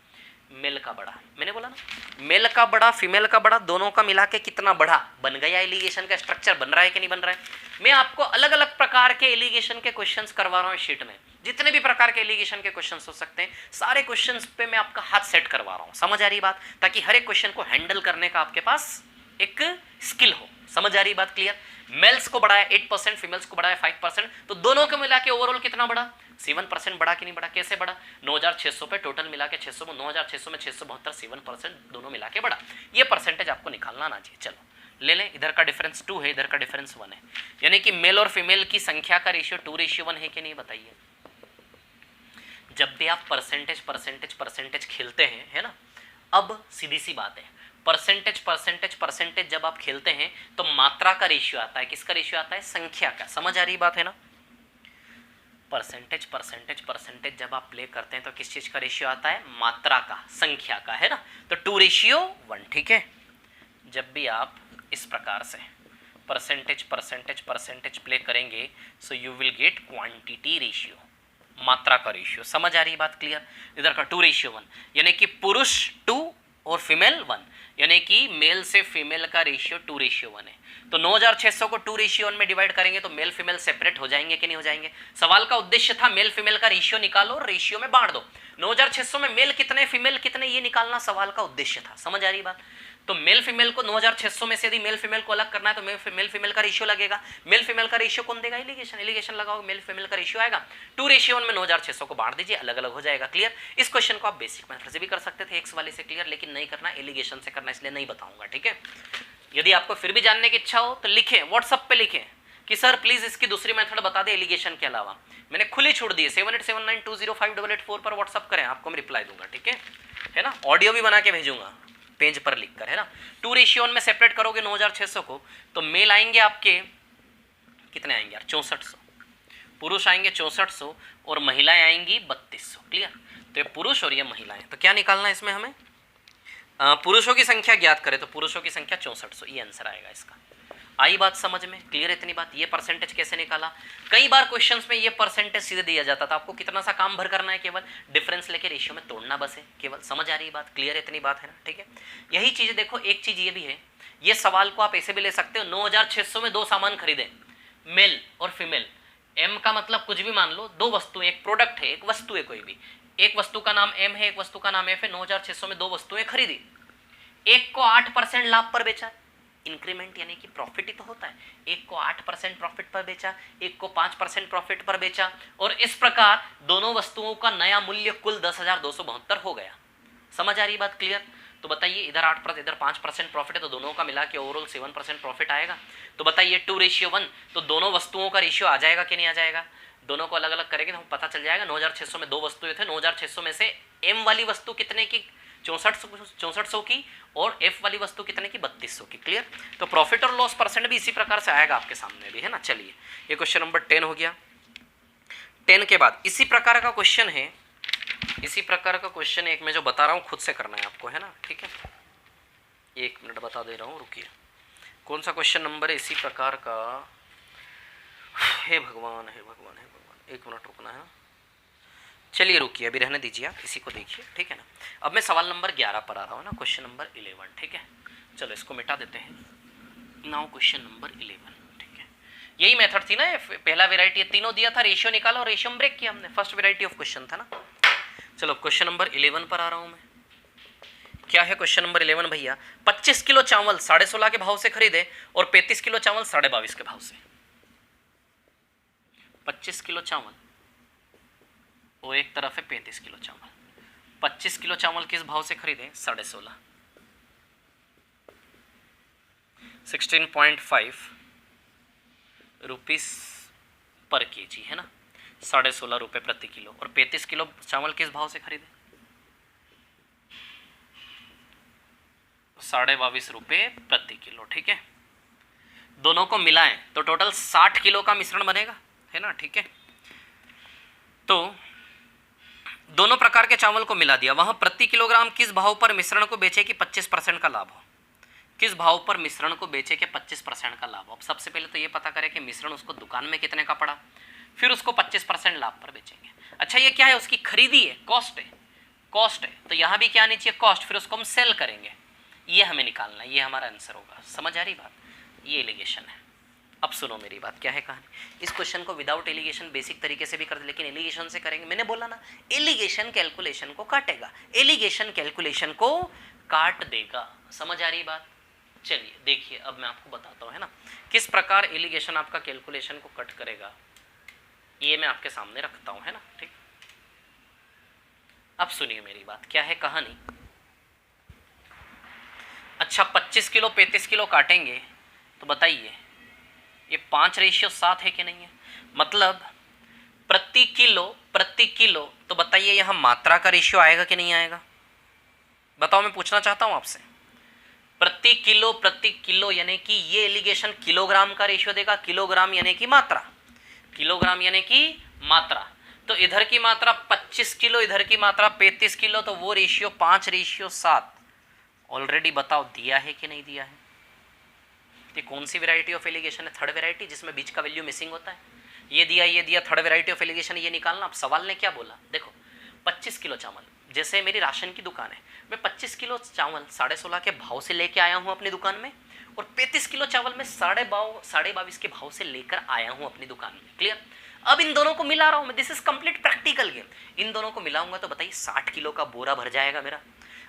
मेल का बड़ा, मैंने बोला ना, मेल का बड़ा फीमेल का बड़ा, दोनों का मिला के कितना बड़ा बन गया? एलिगेशन का स्ट्रक्चर बन रहा है कि नहीं बन रहा है? मैं आपको अलग अलग प्रकार के एलिगेशन के क्वेश्चंस करवा रहा हूँ शीट में, जितने भी प्रकार के एलिगेशन के क्वेश्चंस हो सकते हैं, सारे क्वेश्चंस पे मैं आपका हाथ सेट करवा रहा हूँ। समझ आ रही बात? ताकि हर एक क्वेश्चन को हैंडल करने का आपके पास एक स्किल हो। समझ आ रही बात? क्लियर? मेल्स को बढ़ाया 8%, फीमेल्स को बढ़ाया 5%, तो दोनों को मिला के ओवरऑल कितना बढ़ा? 7% बढ़ा कि नहीं बढ़ा? कैसे बढ़ा? 9600 पे टोटल मिला के 600 में 9600 में 672, 7% दोनों मिला के बढ़ा। ये परसेंटेज आपको निकालना ना चाहिए। चलो ले लें, इधर का डिफरेंस 2 है, इधर का डिफरेंस 1 है, यानी कि मेल और फीमेल की संख्या का रेशियो 2:1 है कि नहीं? बताइए। जब भी आप परसेंटेज परसेंटेज परसेंटेज खेलते हैं, है ना, अब सीधी सी बात है, परसेंटेज परसेंटेज परसेंटेज जब आप खेलते हैं तो मात्रा का रेशियो आता है। किसका रेशियो आता है? संख्या का। समझ आ रही बात है ना? परसेंटेज परसेंटेज परसेंटेज जब आप प्ले करते हैं तो किस चीज का रेशियो आता है? मात्रा का, संख्या का, है ना। तो 2:1, ठीक है। जब भी आप इस प्रकार से परसेंटेज परसेंटेज परसेंटेज प्ले करेंगे so you will get quantity ratio, मात्रा का रेशियो। समझ आ रही बात? क्लियर? इधर का 2:1, यानी कि पुरुष 2 और फीमेल 1, यानी कि मेल से फीमेल का रेशियो 2:1 है। तो 9600 को 2:1 में डिवाइड करेंगे तो मेल फीमेल सेपरेट हो जाएंगे कि नहीं हो जाएंगे? सवाल का उद्देश्य था मेल फीमेल का रेशियो निकालो और रेशियो में बांट दो। 9600 में मेल कितने फीमेल कितने, ये निकालना सवाल का उद्देश्य था। समझ आ रही बात? तो मेल फीमेल को 9600 में से यदि मेल फीमेल को अलग करना है तो मेल फीमेल का रेशियो लगेगा। मेल फीमेल का रेशियो कौन देगा? एलिगेशन। एलिगेशन लगाओगे मेल फीमेल का रेशियो आएगा। 2:1 में 9600 को बांट दीजिए, अलग अलग हो जाएगा। क्लियर? इस क्वेश्चन को आप बेसिक मेथड से भी कर सकते थे, एक्स वाले से, क्लियर, लेकिन नहीं करना, एलिगेशन से करना, इसलिए नहीं बताऊंगा। ठीक है? यदि आपको फिर भी जानने की इच्छा हो तो लिखें, व्हाट्सएप पे लिखें कि सर प्लीज इसकी दूसरी मेथड बता दे एलिगेशन के अलावा। मैंने खुली छूट दी है, 7879205884 पर व्हाट्सएप करें, आपको मैं रिप्लाई दूंगा। ठीक है ना? ऑडियो भी बना के भेजूंगा पेज पर लिखकर, है ना। 2:1 में सेपरेट करोगे 9600 को तो मेल आएंगे आपके कितने आएंगे यार? 6400। पुरुष आएंगे 6400 और महिलाएं आएंगी 3200। क्लियर? तो ये पुरुष और ये महिलाएं, तो क्या निकालना है इसमें हमें? पुरुषों की संख्या ज्ञात करें तो पुरुषों की संख्या 6400, ये आंसर आएगा इसका। आई बात समझ में? क्लियर? इतनी बात। ये परसेंटेज कैसे निकाला? कई बार क्वेश्चंस में ये परसेंटेज सीधे दिया जाता था, आपको कितना सा काम भर करना है, केवल डिफरेंस लेके रेशियो में तोड़ना बस है, केवल। समझ आ रही बात? क्लियर? इतनी बात है ना? ठीक है। यही चीज देखो, एक चीज ये भी है, ये सवाल को आप ऐसे भी ले सकते हो, 9600 में 2 सामान खरीदे, मेल और फीमेल, एम का मतलब कुछ भी मान लो, 2 वस्तुएं, एक प्रोडक्ट है, एक वस्तु है कोई भी, एक वस्तु का नाम एम है, एक वस्तु का नाम एफ है, 9600 में 2 वस्तुएं खरीदी, एक को 8% लाभ पर बेचा, इंक्रीमेंट यानी कि प्रॉफिट ही तो होता है, एक को 8% प्रॉफिट पर बेचा, एक को 5% प्रॉफिट पर बेचा, और इस प्रकार दोनों वस्तुओं का नया मूल्य कुल 10,272 हो गया। समझ आ रही बात? क्लियर? तो बताइए, इधर 8% इधर 5% प्रॉफिट है, तो दोनों का मिला के ओवरऑल 7% प्रॉफिट आएगा। तो बताइए 2:1, तो दोनों वस्तुओं का रेशियो आ जाएगा कि नहीं आ जाएगा? दोनों को अलग अलग करेंगे तो पता चल जाएगा। 9600 में 2 वस्तुएं थे, 9600 में से एम वाली वस्तु कितने की? 6400 की, और एफ वाली वस्तु कितने की? 3200 की। क्लियर? तो प्रॉफिट और लॉस परसेंट भी इसी प्रकार से आएगा आपके सामने भी, है ना। चलिए, ये क्वेश्चन नंबर 10 हो गया। 10 के बाद इसी प्रकार का क्वेश्चन है, इसी प्रकार का क्वेश्चन एक मैं जो बता रहा हूँ खुद से करना है आपको, है ना। ठीक है, 1 मिनट बता दे रहा हूँ, रुकिए। कौन सा क्वेश्चन नंबर है इसी प्रकार का? हे भगवान, हे भगवान, हे भगवान, 1 मिनट रुकना है। चलिए रुकिए, अभी रहने दीजिए, आप इसी को देखिए। ठीक है ना। अब मैं सवाल नंबर 11 पर आ रहा हूँ ना, क्वेश्चन नंबर 11। ठीक है, चलो इसको मिटा देते हैं। Now question number 11। ठीक है, यही मेथड थी ना, पहला वेराइटी तीनों दिया था, रेशियो निकाला और रेशियो में ब्रेक किया हमने, फर्स्ट वेराइटी ऑफ क्वेश्चन था ना। चलो क्वेश्चन नंबर 11 पर आ रहा हूँ मैं। क्या है क्वेश्चन नंबर 11 भैया? 25 किलो चावल 16.5 के भाव से खरीदे और 35 किलो चावल 22.5 के भाव से। 25 किलो चावल और एक तरफ है 35 किलो चावल। 25 किलो चावल किस भाव से खरीदे? 16.5, 16.5 रुपीस पर केजी, है ना, 16.5 रुपये प्रति किलो। और 35 किलो चावल किस भाव से खरीदे? ₹22.5 प्रति किलो, ठीक है। दोनों को मिलाएं तो टोटल 60 किलो का मिश्रण बनेगा, है ना, ठीक है। तो दोनों प्रकार के चावल को मिला दिया, वहां प्रति किलोग्राम किस भाव पर मिश्रण को बेचे कि 25% का लाभ हो, किस भाव पर मिश्रण को बेचे के 25% का लाभ हो। अब सबसे पहले तो ये पता करें कि मिश्रण उसको दुकान में कितने का पड़ा, फिर उसको 25% लाभ पर बेचेंगे। अच्छा ये क्या है, उसकी खरीदी है, कॉस्ट है, कॉस्ट है, तो यहाँ भी क्या आनी चाहिए, कॉस्ट, फिर उसको हम सेल करेंगे, ये हमें निकालना है, ये हमारा आंसर होगा। समझ आ रही बात, ये एलिगेशन है। अब सुनो मेरी बात, क्या है कहानी। इस क्वेश्चन को विदाउट एलिगेशन बेसिक तरीके से भी कर दे, लेकिन एलिगेशन से करेंगे। मैंने बोला ना, एलिगेशन कैलकुलेशन को काटेगा, एलिगेशन कैलकुलेशन को काट देगा। समझ आ रही बात। चलिए देखिए, अब मैं आपको बताता हूँ, है ना, किस प्रकार एलिगेशन आपका कैलकुलेशन को कट करेगा, ये मैं आपके सामने रखता हूँ, है ना, ठीक। अब सुनिए मेरी बात, क्या है कहानी। अच्छा 25 किलो 35 किलो काटेंगे तो बताइए ये 5:7 है कि नहीं है, मतलब प्रति किलो, तो बताइए यहाँ मात्रा का रेशियो आएगा कि नहीं आएगा, बताओ, मैं पूछना चाहता हूँ आपसे। प्रति किलो यानी कि ये एलिगेशन किलोग्राम का रेशियो देगा, किलोग्राम यानी कि मात्रा, किलोग्राम यानी कि मात्रा। तो इधर की मात्रा 25 किलो, इधर की मात्रा 35 किलो, तो वो रेशियो 5:7 ऑलरेडी बताओ दिया है कि नहीं दिया है। ये कौन सी वैरायटी ऑफ एलिगेशन है, थर्ड वैरायटी, जिसमें बीच का वैल्यू मिसिंग होता है। ये दिया, थर्ड वैरायटी ऑफ एलिगेशन, ये निकालना। अब सवाल ने क्या बोला, देखो 25 किलो चावल, जैसे मेरी राशन की दुकान है, मैं 25 किलो चावल 16.5 के भाव से लेके आया हूँ अपनी दुकान में, और 35 किलो चावल में 22.5 के भाव से लेकर आया हूँ अपनी दुकान में। क्लियर। अब इन दोनों को मिला रहा हूँ मैं, this is complete practical game. इन दोनों को मिलाऊंगा तो बताइए 60 किलो का बोरा भर जाएगा मेरा।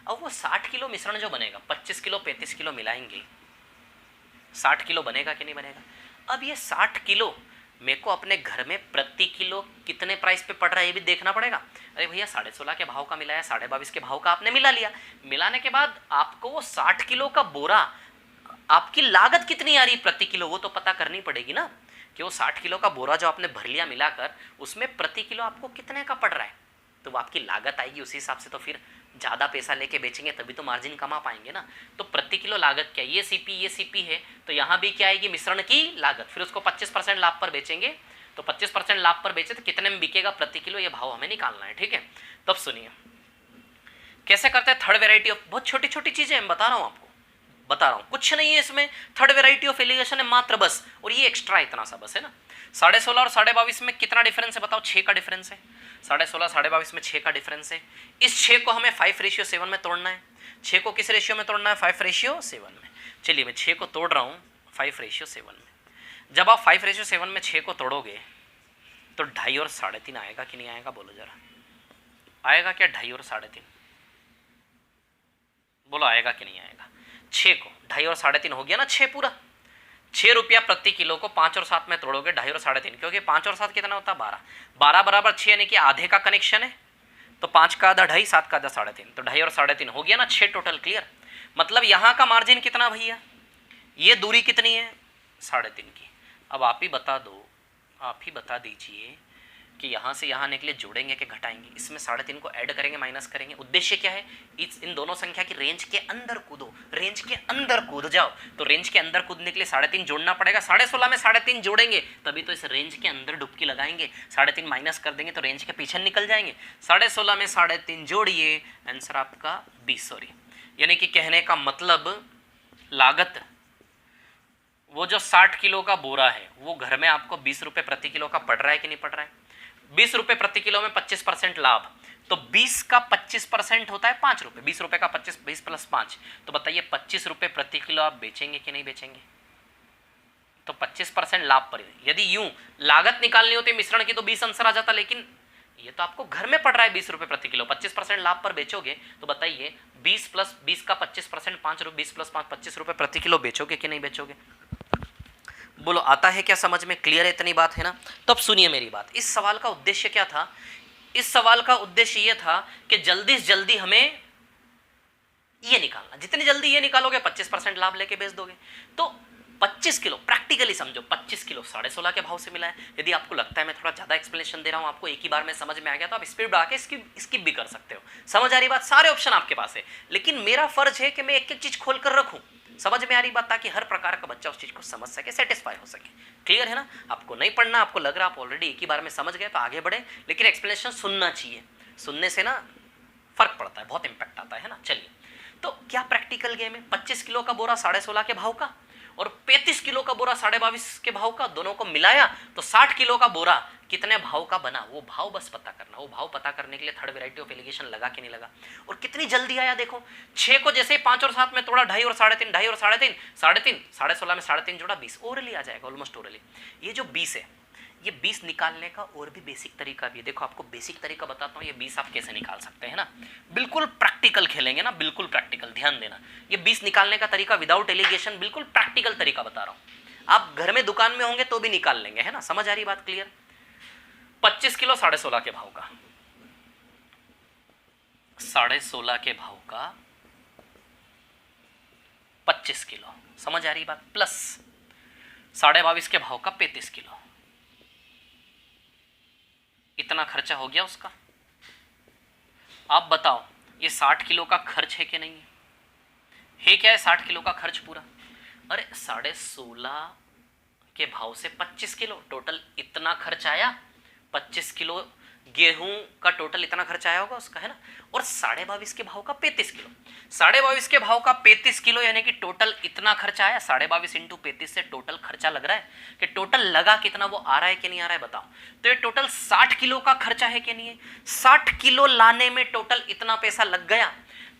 अब वो 60 किलो मिश्रण जो बनेगा, 25 किलो 35 किलो मिलाएंगे, 60 किलो बनेगा कि नहीं बनेगा। अब ये 60 किलो मेरे को अपने घर में प्रति किलो कितने प्राइस पे पड़ रहा है ये भी देखना पड़ेगा। अरे भैया 16.5 के भाव का मिला है, 22.5 के भाव का आपने मिला लिया, मिलाने के बाद आपको वो 60 किलो का बोरा, आपकी लागत कितनी आ रही प्रति किलो, वो तो पता करनी पड़ेगी ना, कि वो 60 किलो का बोरा जो आपने भर लिया मिलाकर, उसमें प्रति किलो आपको कितने का पड़ रहा है, तो वो आपकी लागत आएगी। उसी हिसाब से तो फिर ज़्यादा पैसा लेके बेचेंगे तभी तो मार्जिन कमा पाएंगे ना। तो प्रति किलो लागत क्या, ये सीपी है, तो यहाँ भी क्या आएगी, मिश्रण की लागत, फिर उसको 25% लाभ पर बेचेंगे, तो 25% लाभ पर बेचे तो कितने में बिकेगा प्रति किलो, ये भाव हमें निकालना है, ठीक है। तब सुनिए कैसे करते हैं थर्ड वेराइटी ऑफ, बहुत छोटी छोटी चीजें मैं बता रहा हूँ आपको, बता रहा हूँ, कुछ नहीं है इसमें। थर्ड वेराइटी ऑफ एलिगेशन है मात्र बस, और ये एक्स्ट्रा इतना सा बस है ना। 16.5 और 22.5 में कितना डिफरेंस है बताओ, 6 का डिफरेंस है। 16.5 22 में 6 का डिफरेंस है। इस 6 को हमें 5:7 में तोड़ना है। 6 को किस रेशियो में तोड़ना है, 5:7 में। चलिए मैं 6 को तोड़ रहा हूँ 5:7 में। जब आप 5:7 में 6 को तोड़ोगे तो 2.5 और 3.5 आएगा कि नहीं आएगा, बोलो जरा, आएगा क्या 2.5 और 3.5, बोलो आएगा कि नहीं आएगा। 6 को 2.5 और 3.5 हो गया ना, 6 पूरा, 6 रुपया प्रति किलो को 5 और 7 में तोड़ोगे 2.5 और 3.5, क्योंकि 5 और 7 कितना होता है 12, 12 बराबर 6 यानी कि आधे का कनेक्शन है, तो 5 का आधा 2.5, 7 का आधा 3.5, तो 2.5 और 3.5 हो गया ना 6 टोटल। क्लियर। मतलब यहाँ का मार्जिन कितना भैया, ये दूरी कितनी है 3.5 की। अब आप ही बता दो, आप ही बता दीजिए कि यहाँ से यहाँ निकले जोड़ेंगे कि घटाएंगे, इसमें 3.5 को ऐड करेंगे माइनस करेंगे। उद्देश्य क्या है, इन दोनों संख्या की रेंज के अंदर कूदो, रेंज के अंदर कूद जाओ। तो रेंज के अंदर कूदने के लिए 3.5 जोड़ना पड़ेगा। 16.5 में 3.5 जोड़ेंगे तभी तो इस रेंज के अंदर डुबकी लगाएंगे, 3.5 माइनस कर देंगे तो रेंज के पीछे निकल जाएंगे। 16.5 में 3.5 जोड़िए, आंसर आपका 20, सॉरी, यानी कि कहने का मतलब लागत, वो जो 60 किलो का बोरा है वो घर में आपको 20 रुपये प्रति किलो का पड़ रहा है कि नहीं पड़ रहा है। 20 रुपये प्रति किलो में 25% लाभ, तो 20 का 25% होता है 5 रुपये, 20 रुपये का 25, 20 + 5, तो बताइए 25 रुपये प्रति किलो आप बेचेंगे कि नहीं बेचेंगे। तो 25% लाभ पर, यदि यूं लागत निकालनी होती मिश्रण की तो 20 आंसर आ जाता, लेकिन ये तो आपको घर में पड़ रहा है 20 रुपये प्रति किलो, 25% लाभ पर बेचोगे तो बताइए 20 + 20 का 25%, 5 रुपये, 20 + 5 25 रुपये प्रति किलो बेचोगे कि नहीं बेचोगे। बोलो आता है क्या समझ में, क्लियर है इतनी बात है ना। तो अब सुनिए मेरी बात, इस सवाल का उद्देश्य क्या था, इस सवाल का उद्देश्य यह था कि जल्दी से जल्दी हमें ये निकालना, जितनी जल्दी ये निकालोगे 25% लाभ लेके बेच दोगे। तो 25 किलो प्रैक्टिकली समझो, 25 किलो 16.5 के भाव से मिला है। यदि आपको लगता है मैं थोड़ा ज़्यादा एक्सप्लेनेशन दे रहा हूँ, आपको एक ही बार में समझ में आ गया, तो आप स्पीड बढ़ा के स्किप भी कर सकते हो। समझ आ रही बात? सारे ऑप्शन आपके पास है, लेकिन मेरा फर्ज है कि मैं एक एक चीज़ खोल कर रखूँ। समझ में आ रही बात? ताकि हर प्रकार का बच्चा उस चीज़ को समझ सके, सेटिस्फाई हो सके। क्लियर है ना? आपको नहीं पढ़ना, आपको लग रहा आप ऑलरेडी एक ही बार में समझ गए तो आगे बढ़े, लेकिन एक्सप्लेनेशन सुनना चाहिए। सुनने से ना फर्क पड़ता है, बहुत इंपैक्ट आता है ना। चलिए, तो क्या प्रैक्टिकल गेम है? 25 किलो का बोरा 16.5 के भाव का और 35 किलो का बोरा 22.5 के भाव का, दोनों को मिलाया तो 60 किलो का बोरा कितने भाव का बना, वो भाव बस पता करना। वो भाव पता करने के लिए थर्ड वैरायटी ऑफ एलिगेशन लगा कि नहीं लगा, और कितनी जल्दी आया देखो। 6 को जैसे 5 और 7 में तोड़ा, 2.5 और 3.5, 2.5 और 3.5, 3.5, 16.5 में 3.5 जोड़ा 20, ओरली आ जाएगा, ऑलमोस्ट ओरली। ये जो 20 है, ये 20 निकालने का और भी बेसिक तरीका भी है। देखो आपको बेसिक तरीका बताता हूँ, ये 20 आप कैसे निकाल सकते हैं ना। बिल्कुल प्रैक्टिकल खेलेंगे ना, बिल्कुल प्रैक्टिकल, ध्यान देना। ये 20 निकालने का तरीका विदाउट एलिगेशन, बिल्कुल प्रैक्टिकल तरीका बता रहा हूँ। आप घर में दुकान में होंगे तो भी निकाल लेंगे, है ना। समझ आ रही बात? क्लियर? 25 किलो 16.5 के भाव का, 16.5 के भाव का 25 किलो, समझ आ रही बात, प्लस 22.5 के भाव का 35 किलो, इतना खर्चा हो गया उसका। आप बताओ ये 60 किलो का खर्च है कि नहीं है? क्या है 60 किलो का खर्च पूरा? अरे 16.5 के भाव से 25 किलो टोटल इतना खर्च आया। 25 किलो गेहूं का टोटल इतना खर्च आया होगा उसका, है ना। और 22.5 के भाव का 35 किलो, 22.5 के भाव का 35 किलो, यानी कि टोटल इतना खर्चा आया। 22.5 इंटू 35 से टोटल खर्चा लग रहा है कि टोटल लगा कितना, वो आ रहा है कि नहीं आ रहा है बताओ। तो ये टोटल 60 किलो का खर्चा है कि नहीं है? 60 किलो लाने में टोटल इतना पैसा लग गया।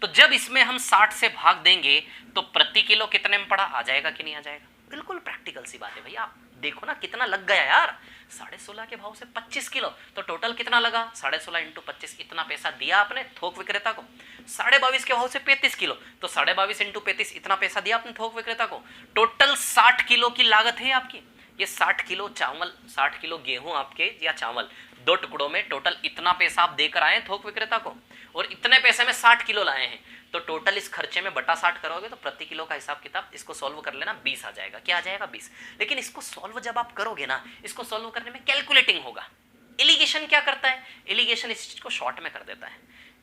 तो जब इसमें हम 60 से भाग देंगे तो प्रति किलो कितने में पड़ा, आ जाएगा कि नहीं आ जाएगा? बिल्कुल प्रैक्टिकल सी बात है भैया। आप देखो ना कितना लग गया यार। 16.5 के भाव से 25 किलो, तो टोटल कितना लगा? 16.5 इंटू 25, इतना पैसा दिया आपने थोक विक्रेता को। 22.5 के भाव से 35 किलो, तो 22.5 इंटू 35, इतना पैसा दिया आपने थोक विक्रेता को। टोटल 60 किलो की लागत है आपकी। ये 60 किलो चावल, 60 किलो गेहूं आपके या चावल, 2 टुकड़ों में टोटल इतना पैसा आप देकर आए थोक विक्रेता को, और इतने पैसे में 60 किलो लाए हैं। तो टोटल इस खर्चे में बटा 60 करोगे तो प्रति किलो का हिसाब किताब इसको सॉल्व कर लेना, 20 आ जाएगा। क्या आ जाएगा? 20। लेकिन इसको सॉल्व जब आप करोगे ना, इसको सॉल्व करने में कैलकुलेटिंग होगा। एलिगेशन क्या करता है? एलिगेशन इस चीज को शॉर्ट में कर देता है।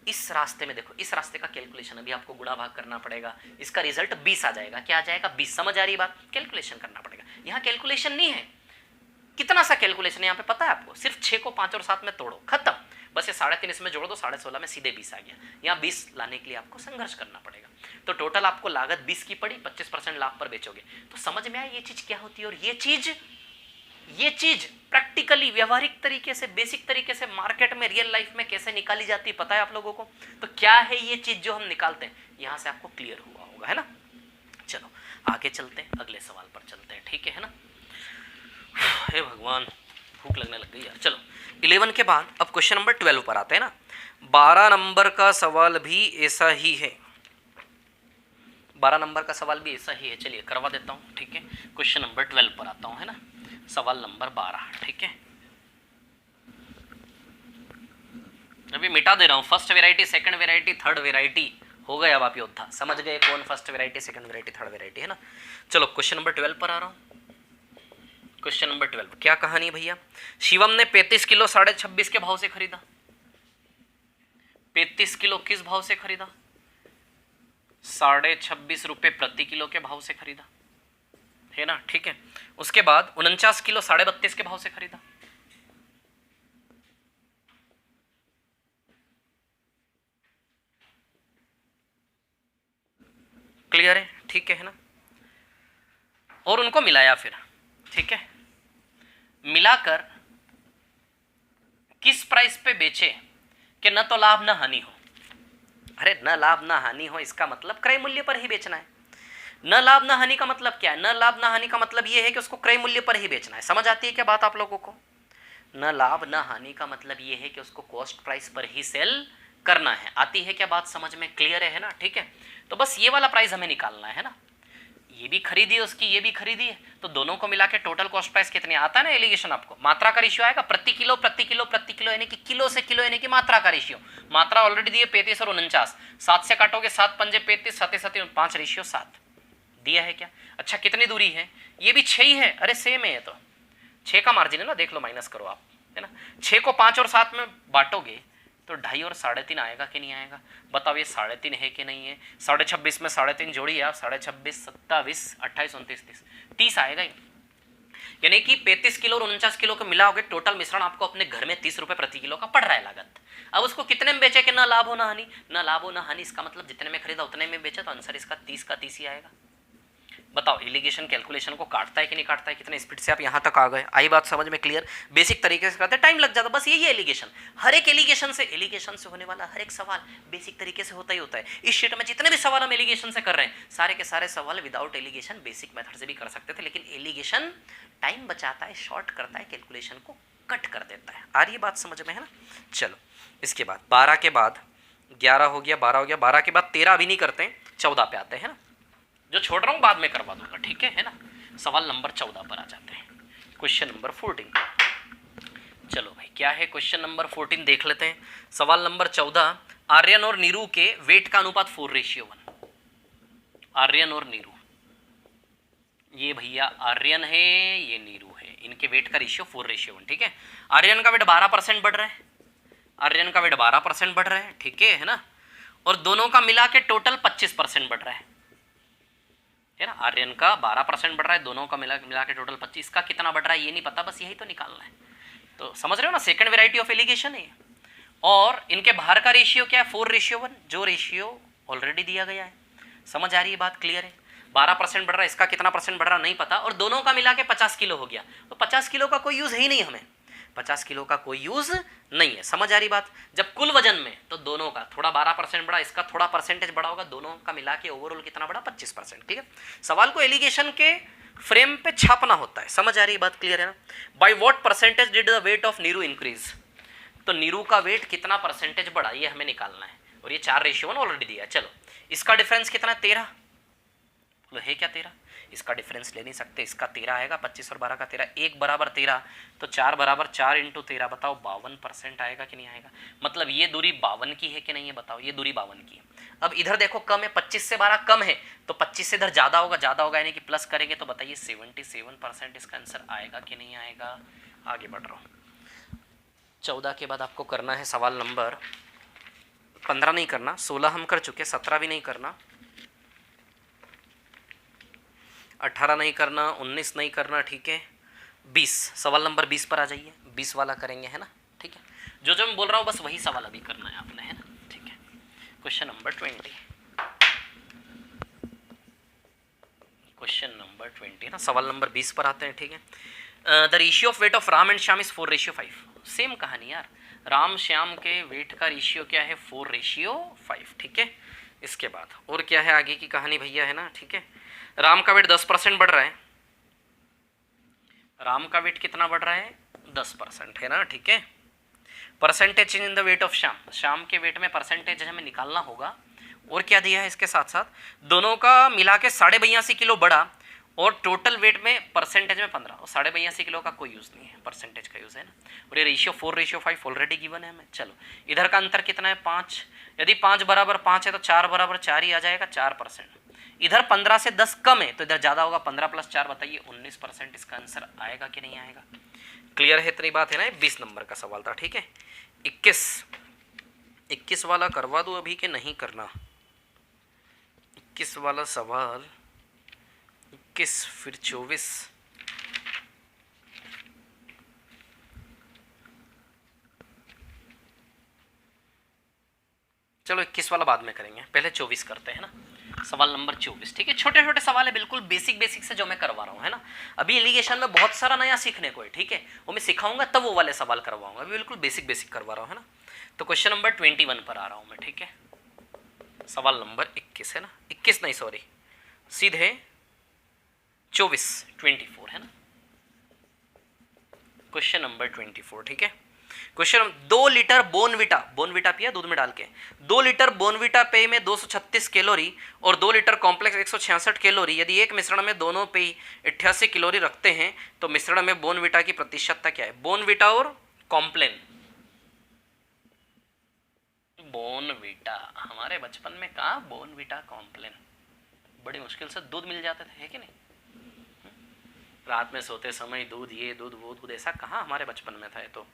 इस रास्ते में देखो, इस रास्ते का कैलकुलेशन अभी आपको गुणा भाग करना पड़ेगा, इसका रिजल्ट 20 आ जाएगा। क्या आ जाएगा? 20। समझ आ रही बात? कैलकुलेशन करना पड़ेगा। यहाँ कैलकुलेशन नहीं है, कितना सा कैलकुलेशन है यहाँ पे पता है आपको? सिर्फ 6 को 5 और 7 में तोड़ो, खत्म। बस ये 3.5 इसमें जोड़ दो, 16.5 में सीधे 20 आ गया। यहाँ 20 लाने के लिए आपको संघर्ष करना पड़ेगा। तो टोटल आपको लागत 20 की पड़ी, 25% लाभ पर बेचोगे। तो समझ में आया ये चीज क्या होती है। और ये चीज प्रैक्टिकली व्यवहारिक तरीके से, बेसिक तरीके से मार्केट में, रियल लाइफ में कैसे निकाली जाती है पता है आप लोगों को? तो क्या है ये चीज जो हम निकालते हैं, यहां से आपको क्लियर हुआ होगा, है ना। चलो आगे चलते हैं, अगले सवाल पर चलते हैं, ठीक है ना। हे भगवान, भूख लगने लग गई यार। चलो 11 के बाद अब क्वेश्चन नंबर 12 पर आते हैं ना। 12 नंबर का सवाल भी ऐसा ही है, 12 नंबर का सवाल भी ऐसा ही है। चलिए करवा देता हूँ, ठीक है। क्वेश्चन नंबर 12 पर आता हूँ, है ना। सवाल नंबर 12, ठीक है। अभी मिटा दे रहा हूँ। First variety, second variety, third variety हो गए। अब आप योद्धा समझ गए कौन first variety, second variety, third variety, है ना। चलो क्वेश्चन नंबर 12 पर आ रहा हूँ। क्वेश्चन नंबर 12 क्या कहानी है भैया? शिवम ने 35 किलो 26.5 के भाव से खरीदा। 35 किलो किस भाव से खरीदा? 26.5 रुपए प्रति किलो के भाव से खरीदा, है ना, ठीक है। उसके बाद 49 किलो 32.5 के भाव से खरीदा। क्लियर है? ठीक है ना। और उनको मिलाया फिर, ठीक है। मिलाकर किस प्राइस पे बेचे कि न तो लाभ न हानि हो। अरे न लाभ न हानि हो इसका मतलब क्रय मूल्य पर ही बेचना है। न लाभ न हानि का मतलब क्या है? न लाभ न हानि का मतलब यह है कि उसको क्रय मूल्य पर ही बेचना है। समझ आती है क्या बात आप लोगों को? न लाभ न हानि का मतलब यह है कि उसको कॉस्ट प्राइस पर ही सेल करना है। आती है क्या बात समझ में? क्लियर है ना, ठीक है। तो बस ये वाला प्राइस हमें निकालना है ना। ये भी खरीदी है उसकी, ये भी खरीदी है, तो दोनों को मिला के टोटल कॉस्ट प्राइस कितनी आता है ना। एलिगेशन आपको मात्रा का रेशियो आएगा, प्रति किलो प्रति किलो प्रति किलो, यानी कि किलो से किलो, यानी कि मात्रा का रेशियो। मात्रा ऑलरेडी दी है 35 और 49, 7 से काटोगे 7 पंजे 35, 7 7 5 रेशियो 7, दिया है क्या? अच्छा कितनी दूरी है? ये भी 6 ही है। अरे सेम है ये तो, 6 का मार्जिन है ना, देख लो माइनस करो आप, है ना। 6 को 5 और 7 में बांटोगे तो 2.5 और 3.5 आएगा कि नहीं आएगा? बताओ ये 3.5 है कि नहीं है? 26.5 में 3.5 जोड़िए आप, 26.5, 27, 28, 29, 30 आएगा ही। यानी कि 35 किलो और 49 किलो को मिलाओगे, टोटल मिश्रण आपको अपने घर में 30 रुपए प्रति किलो का पड़ रहा है लागत। अब उसको कितने में बेचे कि ना लाभ हो ना हानि, ना लाभ हो ना हानि, इसका मतलब जितने में खरीदा उतने में बेचा, तो आंसर इसका 30 का 30 ही आएगा। बताओ इरिगेशन कैलकुलेशन को काटता है कि नहीं काटता है? कितने स्पीड से आप यहाँ तक आ गए? आई बात समझ में क्लियर? बेसिक तरीके से करते हैं, टाइम लग जाता, बस यही है एलिगेशन। हर एक एलिगेशन से होने वाला हर एक सवाल बेसिक तरीके से होता ही होता है। इस शीट में जितने भी सवाल हम एलिगेशन से कर रहे हैं, सारे के सारे सवाल विदाउट एलिगेशन बेसिक मेथड से भी कर सकते थे, लेकिन एलिगेशन टाइम बचाता है, शॉर्ट करता है, कैलकुलेशन को कट कर देता है। आ रही बात समझ में, है ना? चलो इसके बाद 12 के बाद 11 हो गया, 12 हो गया, 12 के बाद 13 अभी नहीं करते हैं, 14 पे आते हैं ना। जो छोड़ रहा हूँ बाद में करवा दूंगा, ठीक है ना। सवाल नंबर 14 पर आ जाते हैं, क्वेश्चन नंबर 14। चलो भाई क्या है क्वेश्चन नंबर 14 देख लेते हैं। सवाल नंबर 14, आर्यन और नीरू के वेट का अनुपात 4:1। आर्यन और नीरू, ये भैया आर्यन है, ये नीरू है, इनके वेट का रेशियो 4:1, ठीक है। आर्यन का वेट 12% बढ़ रहा है, आर्यन का वेट 12% बढ़ रहा है, ठीक है ना। और दोनों का मिला के टोटल 25% बढ़ रहा है ना। आर्यन का 12% बढ़ रहा है, दोनों का मिला के टोटल 25। का कितना बढ़ रहा है ये नहीं पता, बस यही तो निकालना है। तो समझ रहे हो ना, सेकंड वेराइटी ऑफ एलिगेशन है। और इनके बाहर का रेशियो क्या है? 4:1, जो रेशियो ऑलरेडी दिया गया है। समझ आ रही है बात? क्लियर है? 12% बढ़ रहा है, इसका कितना परसेंट बढ़ रहा नहीं पता, और दोनों का मिला के 50 किलो हो गया, तो 50 किलो का कोई यूज है ही नहीं हमें, 50 किलो का कोई यूज नहीं है। समझ आ रही बात? जब कुल वजन में तो दोनों का थोड़ा 12% बढ़ा, इसका थोड़ा परसेंटेज बढ़ा होगा, दोनों का मिला के ओवरऑल कितना बढ़ा? 25%, ठीक है। सवाल को एलिगेशन के फ्रेम पे छापना होता है। समझ आ रही बात? क्लियर है ना? By what percentage did the weight of Neeru increase, तो नीरू का वेट कितना परसेंटेज बढ़ा ये हमें निकालना है, और ये 4:1 ऑलरेडी दिया है। चलो इसका डिफरेंस कितना है? 13। बोलो है क्या 13? इसका डिफरेंस ले नहीं सकते, इसका 13 आएगा, 25 और 12 का 13, 1 बराबर 13, तो 4 बराबर 4 इंटू 13, बताओ 52% आएगा कि नहीं आएगा? मतलब ये दूरी 52 की है कि नहीं है? बताओ ये दूरी 52 की है। अब इधर देखो कम है, 25 से 12 कम है, तो 25 से इधर ज़्यादा होगा यानी कि प्लस करेंगे, तो बताइए 77% इसका आंसर आएगा कि नहीं आएगा? आगे बढ़ रहा हूँ। 14 के बाद आपको करना है सवाल नंबर 15 नहीं करना, 16 हम कर चुके, 17 भी नहीं करना, 18 नहीं करना, 19 नहीं करना, ठीक है। 20, सवाल नंबर 20 पर आ जाइए, 20 वाला करेंगे, है ना, ठीक है। जो मैं बोल रहा हूँ बस वही सवाल अभी करना है आपने, है ना, ठीक है। क्वेश्चन नंबर 20, क्वेश्चन नंबर 20 ना, सवाल नंबर 20 पर आते हैं, ठीक है। The ratio of weight of Ram and Shyam is 4:5। Same कहानी यार, राम श्याम के वेट का रेशियो क्या है? 4:5, ठीक है। इसके बाद और क्या है आगे की कहानी भैया, है ना, ठीक है। राम का वेट 10% बढ़ रहा है, राम का वेट कितना बढ़ रहा है? 10%, है ना, ठीक है। Percentage change in the weight of Shyam, Shyam के वेट में परसेंटेज हमें निकालना होगा। और क्या दिया है इसके साथ साथ? दोनों का मिला के 82.5 किलो बढ़ा, और टोटल वेट में परसेंटेज में 15, और 82.5 किलो का कोई यूज़ नहीं है, परसेंटेज का यूज़ है ना। और ये रेशियो 4:5 ऑलरेडी गिवन है हमें। चलो इधर का अंतर कितना है? 5। यदि 5 बराबर 5 है तो 4 बराबर 4 ही आ जाएगा, 4%। इधर 15 से 10 कम है तो इधर ज़्यादा होगा, 15 + 4 बताइए 19% इसका आंसर आएगा कि नहीं आएगा? क्लियर है? इतनी बात है ना। 20 नंबर का सवाल था, ठीक है। 21 वाला करवा दो अभी के नहीं करना? 21 वाला सवाल, 21 फिर 24, चलो 21 वाला बाद में करेंगे, पहले 24 करते हैं ना। सवाल नंबर 24, ठीक है। छोटे छोटे सवाल है, बिल्कुल बेसिक से जो मैं करवा रहा हूँ, है ना। अभी एलिगेशन में बहुत सारा नया सीखने को है, ठीक है, वो मैं सिखाऊंगा तब वो वाले सवाल करवाऊंगा, अभी बिल्कुल बेसिक करवा रहा हूँ, है ना। तो क्वेश्चन नंबर 21 पर आ रहा हूँ मैं, ठीक है। सवाल नंबर 21 है ना, 21 नहीं सॉरी, सीधे 24 है ना। क्वेश्चन नंबर 24, ठीक है। क्वेश्चन, 2 लीटर बोनविटा पिया दूध में डाल के, 2 लीटर बोनविटा पेय में 236 कैलोरी और 2 लीटर कॉम्प्लेक्स 166 कैलोरी, यदि एक मिश्रण में दोनों पेय 88 कैलोरी रखते हैं तो मिश्रण में बोनविटा की प्रतिशतता क्या है? बोनविटा और कॉम्प्लेन, बोनविटा हमारे बचपन में कहा बोनविटा कॉम्प्लेन, बड़ी मुश्किल से दूध मिल जाते थे, है कि नहीं? रात में सोते समय दूध, ये दूध वो दूध, ऐसा कहाँ हमारे बचपन में था। ये तो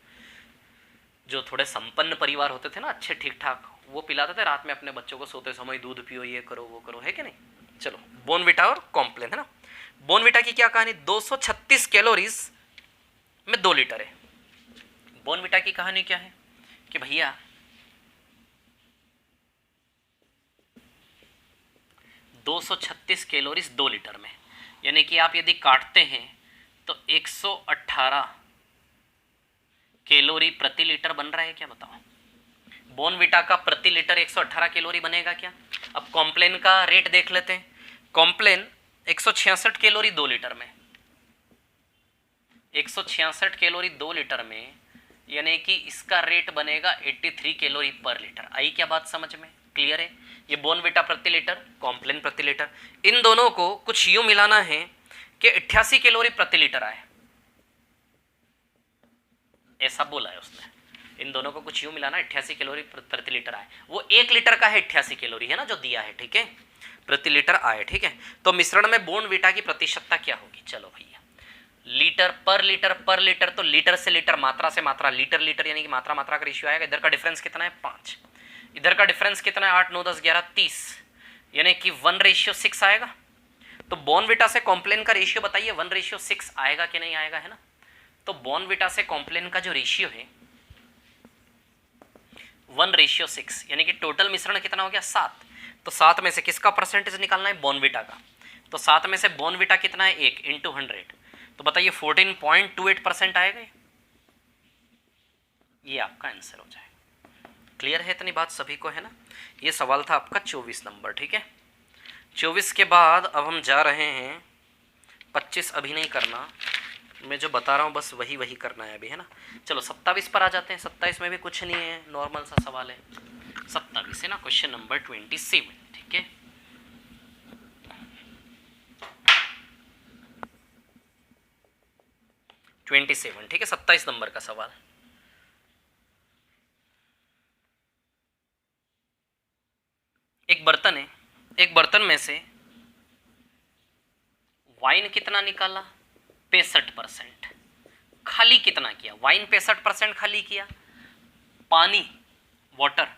जो थोड़े संपन्न परिवार होते थे ना, अच्छे ठीक ठाक, वो पिलाते थे रात में अपने बच्चों को, सोते समय दूध पियो, ये करो वो करो, है कि नहीं? चलो, बोनविटा और कॉम्प्लेन, है ना। बोनविटा की क्या कहानी, 236 कैलोरीज में 2 लीटर है। बोनविटा की कहानी क्या है कि भैया 236 कैलोरीज 2 लीटर में, यानी कि आप यदि काटते हैं तो 118 कैलोरी प्रति लीटर बन रहा है क्या, बताओ। बोनविटा का प्रति लीटर 118 कैलोरी बनेगा क्या? अब कॉम्प्लेन का रेट देख लेते हैं। कॉम्प्लेन 166 कैलोरी 2 लीटर में, 166 कैलोरी 2 लीटर में, यानी कि इसका रेट बनेगा 83 कैलोरी पर लीटर। आई क्या बात समझ में? क्लियर है? ये बोनविटा प्रति लीटर, कॉम्प्लेन प्रति लीटर, इन दोनों को कुछ यूं मिलाना है कि 88 कैलोरी प्रति लीटर आए, ऐसा बोला है उसने। इन दोनों को कुछ यूं मिलाना 88 कैलोरी प्रति लीटर आए। वो 1 लीटर का है 88 कैलोरी, है ना, जो दिया है, ठीक है, प्रति लीटर आए, ठीक है। तो मिश्रण में बोनविटा की प्रतिशतता क्या होगी? चलो भैया, लीटर पर लीटर, पर लीटर तो लीटर से लीटर, मात्रा से मात्रा, लीटर लीटर यानी कि मात्रा मात्रा का रेशियो आएगा। इधर का डिफरेंस कितना है? 5। इधर का डिफरेंस कितना है? 8 9 10 11 30, यानी कि 1:6 आएगा। तो बोनविटा से कॉम्प्लेन का रेशियो बताइए, 1:6 आएगा कि नहीं आएगा, है ना। तो बोनविटा से कॉम्प्लेन का जो रेशियो है 1:6, यानी कि टोटल मिश्रण कितना हो गया? 7। तो 7 में से किसका परसेंटेज निकालना है? बोनविटा का। तो 7 में से बोनविटा कितना है? 1 × 100। तो बताइए 14.28% आएगा। ये आपका आंसर हो जाएगा। क्लियर है इतनी बात सभी को, है ना। ये सवाल था आपका 24 नंबर, ठीक है। 24 के बाद अब हम जा रहे हैं 25, अभी नहीं करना, मैं जो बता रहा हूँ बस वही वही करना है अभी, है ना। चलो 27 पर आ जाते हैं। 27 में भी कुछ नहीं है, नॉर्मल सा सवाल है। 27 है ना, क्वेश्चन नंबर 27, ठीक है। ठीक है, 27 नंबर का सवाल। एक बर्तन है, एक बर्तन में से वाइन कितना निकाला? 65%। खाली कितना किया? वाइन 65% खाली किया। पानी, वाटर,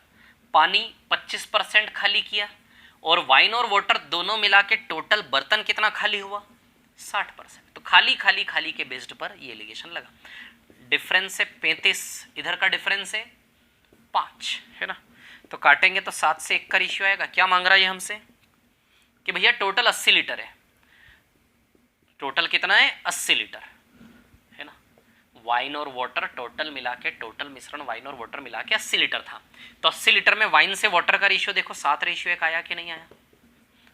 पानी 25% खाली किया। और वाइन और वाटर दोनों मिला के टोटल बर्तन कितना खाली हुआ? 60%। तो खाली खाली खाली के बेस्ड पर ये एलिगेशन लगा। डिफरेंस है 35, इधर का डिफरेंस है 5, है ना। तो काटेंगे तो 7 से 1 का रेशियो आएगा। क्या मांग रहा है ये हमसे कि भैया टोटल 80 लीटर है। टोटल कितना है? 80 लीटर, है ना। वाइन और वाटर टोटल मिला के, टोटल मिश्रण वाइन और वाटर मिला के 80 लीटर था। तो 80 लीटर में वाइन से वाटर का रेशियो देखो 7:1 आया कि नहीं आया?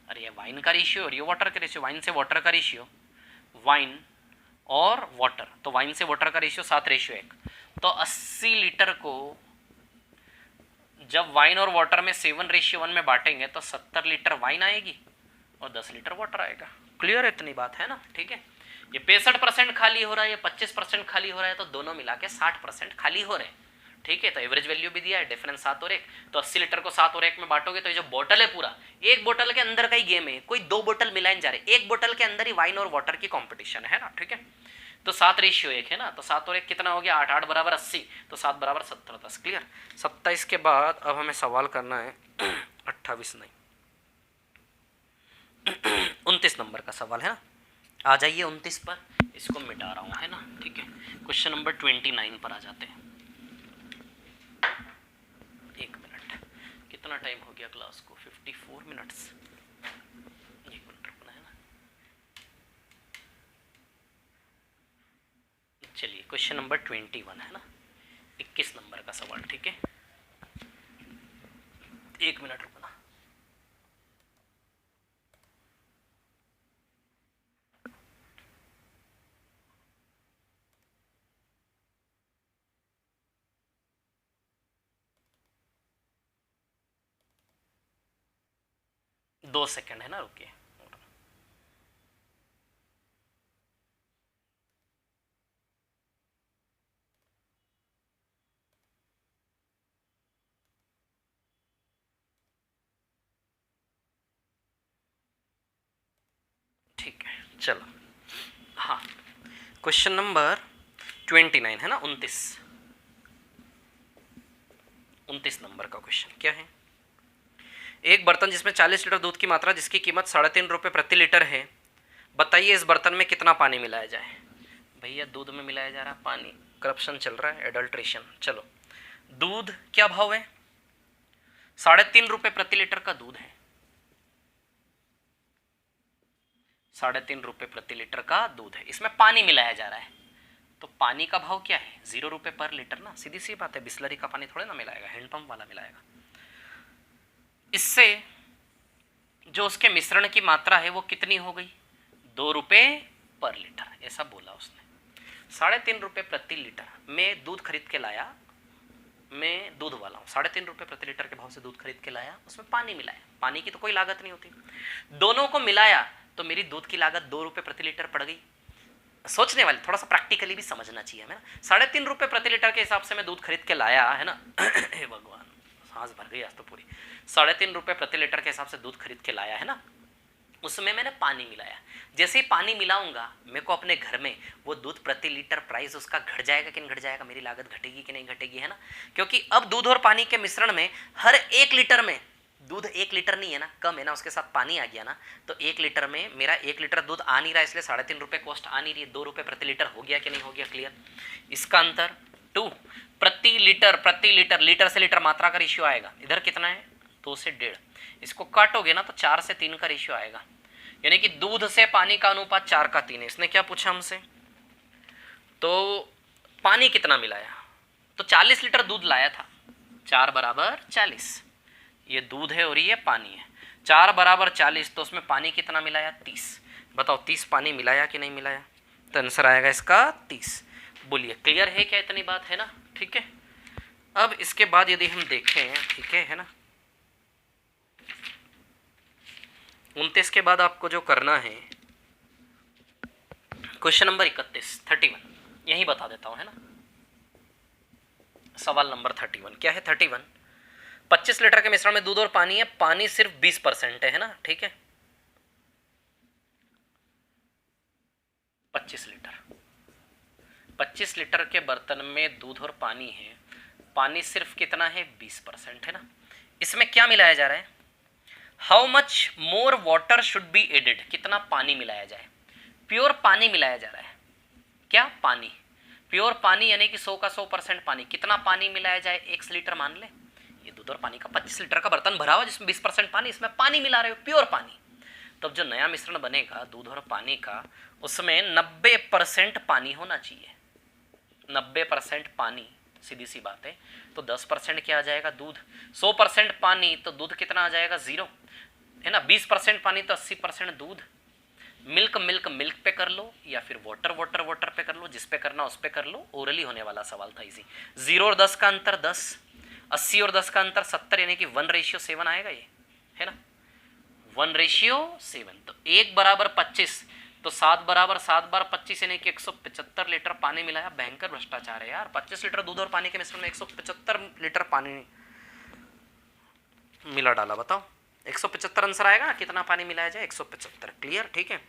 अरे ये वाइन का रेशियो और ये वाटर का रेशियो, वाइन से वाटर का रेशियो, वाइन और वाटर, तो वाइन से वाटर का रेशियो 7:1। तो 80 लीटर को जब वाइन और वाटर में 7:1 में बांटेंगे तो 70 लीटर वाइन आएगी और 10 लीटर वाटर आएगा। क्लियर है इतनी बात, है ना, ठीक है। ये 65% खाली हो रहा है, ये 25% खाली हो रहा है, तो दोनों मिला के 60% खाली हो रहे हैं, ठीक है। तो एवरेज वैल्यू भी दिया है, डिफरेंस 7 और 1। तो 80 लीटर को 7 और 1 में बांटोगे तो ये जो बोतल है पूरा, एक बोतल के अंदर का ही गेम है, कोई 2 बोतल मिलाए जा रहे, एक बोतल के अंदर ही वाइन और वाटर की कॉम्पिटिशन है ना, ठीक है। तो 7:1 है ना, तो 7 और 1 कितना हो गया? 8 8 बराबर 80, तो 7 बराबर 70, 10। क्लियर। 27 के बाद अब हमें सवाल करना है 28 नहीं 29 नंबर का सवाल, है ना। आ जाइए 29 पर, इसको मिटा रहा हूँ, है ना, ठीक है। क्वेश्चन नंबर 29 पर आ जाते हैं। 1 मिनट, कितना टाइम हो गया क्लास को? 54 मिनट्स। 1 मिनट रुकना है ना। चलिए क्वेश्चन नंबर 21 है ना, 21 नंबर का सवाल, ठीक है। 1 मिनट रुकना। दो सेकंड है ना, रुकिए। चलो हाँ, क्वेश्चन नंबर 29 है ना, 29 नंबर का क्वेश्चन क्या है। एक बर्तन जिसमें 40 लीटर दूध की मात्रा जिसकी कीमत 3.5 रुपये प्रति लीटर है, बताइए इस बर्तन में कितना पानी मिलाया जाए। भैया दूध में मिलाया जा रहा पानी, करप्शन चल रहा है, एडल्ट्रेशन। चलो दूध क्या भाव है, 3.5 रुपये प्रति लीटर का दूध है, 3.5 रुपये प्रति लीटर का दूध है, इसमें पानी मिलाया जा रहा है, तो पानी का भाव क्या है, 0 रुपये पर लीटर ना, सीधी सी बात है, बिस्लरी का पानी थोड़े ना मिलाएगा, हैंडपंप वाला मिलाएगा। इससे जो उसके मिश्रण की मात्रा है वो कितनी हो गई, 2 रुपये पर लीटर, ऐसा बोला उसने। 3.5 रुपये प्रति लीटर मैं दूध खरीद के लाया, मैं दूध वाला हूँ, 3.5 रुपये प्रति लीटर के भाव से दूध खरीद के लाया, उसमें पानी मिलाया, पानी की तो कोई लागत नहीं होती, दोनों को मिलाया तो मेरी दूध की लागत 2 रुपये प्रति लीटर पड़ गई। सोचने वाले, थोड़ा सा प्रैक्टिकली भी समझना चाहिए हमें ना। 3.5 रुपये प्रति लीटर के हिसाब से मैं दूध खरीद के लाया है ना हे भगवान, सांस भर गई आज तो पूरी। 3.5 रुपये प्रति लीटर के हिसाब से दूध खरीद के लाया है ना, उसमें मैंने पानी मिलाया, जैसे ही पानी मिलाऊंगा मेरे को अपने घर में वो दूध प्रति लीटर प्राइस उसका घट जाएगा कि नहीं घट जाएगा, मेरी लागत घटेगी कि नहीं घटेगी, है ना। क्योंकि अब दूध और पानी के मिश्रण में हर 1 लीटर में, दूध 1 लीटर नहीं है ना, कम है ना, उसके साथ पानी आ गया ना, तो 1 लीटर में मेरा 1 लीटर दूध आ नहीं रहा, इसलिए 3.5 रुपये कॉस्ट आ नहीं रही है, 2 रुपये प्रति लीटर हो गया कि नहीं हो गया, क्लियर। इसका अंतर 2 प्रति लीटर, लीटर से लीटर मात्रा का रेशियो आएगा, इधर कितना है 2 से 1.5, इसको काटोगे ना तो 4 से 3 का रेशियो आएगा, यानी कि दूध से पानी का अनुपात 4 का 3 है। इसने क्या पूछा हमसे, तो पानी कितना मिलाया, तो 40 लीटर दूध लाया था, 4 बराबर 40, ये दूध है और ये पानी है, 4 बराबर 40, तो उसमें पानी कितना मिलाया 30, बताओ 30 पानी मिलाया कि नहीं मिलाया, तो आंसर आएगा इसका 30। बोलिए क्लियर है क्या, इतनी बात है ना, ठीक है। अब इसके बाद यदि हम देखें, ठीक है ना, 29 के बाद आपको जो करना है क्वेश्चन नंबर 31 यही बता देता हूं, है ना। सवाल नंबर 31 क्या है, 25 लीटर के मिश्रण में दूध और पानी है, पानी सिर्फ 20% है ना, ठीक है। 25 लीटर के बर्तन में दूध और पानी है, पानी सिर्फ कितना है 20% है ना। इसमें क्या मिलाया जा रहा है, how much more water should be added, कितना पानी मिलाया जाए, प्योर पानी मिलाया जा रहा है, क्या पानी, प्योर पानी यानी कि 100 का 100% पानी, कितना पानी मिलाया जाए 1 लीटर मान ले, ये दूध और पानी का 25 लीटर का बर्तन भरा हुआ जिसमें 20% पानी, इसमें पानी मिला रहे हो प्योर पानी, तब जो नया मिश्रण बनेगा दूध और पानी का उसमें 90% पानी होना चाहिए, 90% पानी, सीधी सी बात है, तो 10% क्या आ जाएगा दूध, 100% पानी तो दूध कितना आ जाएगा 0 है ना, 20% पानी तो 80% दूध। मिल्क पे कर लो या फिर वाटर पे कर लो, जिस पे करना उस पे कर लो, ओरली होने वाला सवाल था इजी। 0 और 10 का अंतर 10, 80 और 10 का अंतर 70, यानी कि 1:7 आएगा ये, है ना, 1:7, तो 1 बराबर 25, तो 7 बराबर 7 बार 25 यानी कि 175 लीटर पानी मिलाया, भयंकर भ्रष्टाचार है यार, 25 लीटर दूध और पानी के मिश्रण में 175 लीटर पानी मिला डाला, बताओ 175 आंसर आएगा ना, कितना पानी मिलाया जाए 175, क्लियर, ठीक है।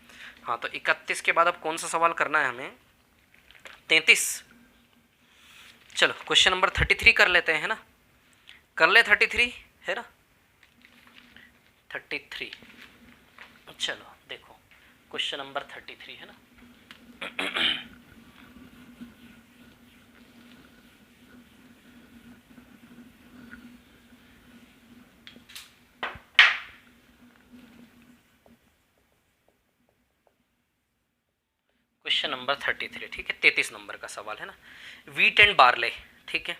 हाँ तो 31 के बाद अब कौन सा सवाल करना है हमें, 33। चलो क्वेश्चन नंबर 33 कर लेते हैं, है ना, कर ले 33 है ना, 33। चलो देखो क्वेश्चन नंबर 33 है ना, क्वेश्चन नंबर 33, ठीक है, 33 नंबर का सवाल है ना। वीट एंड बार्ले, ठीक है,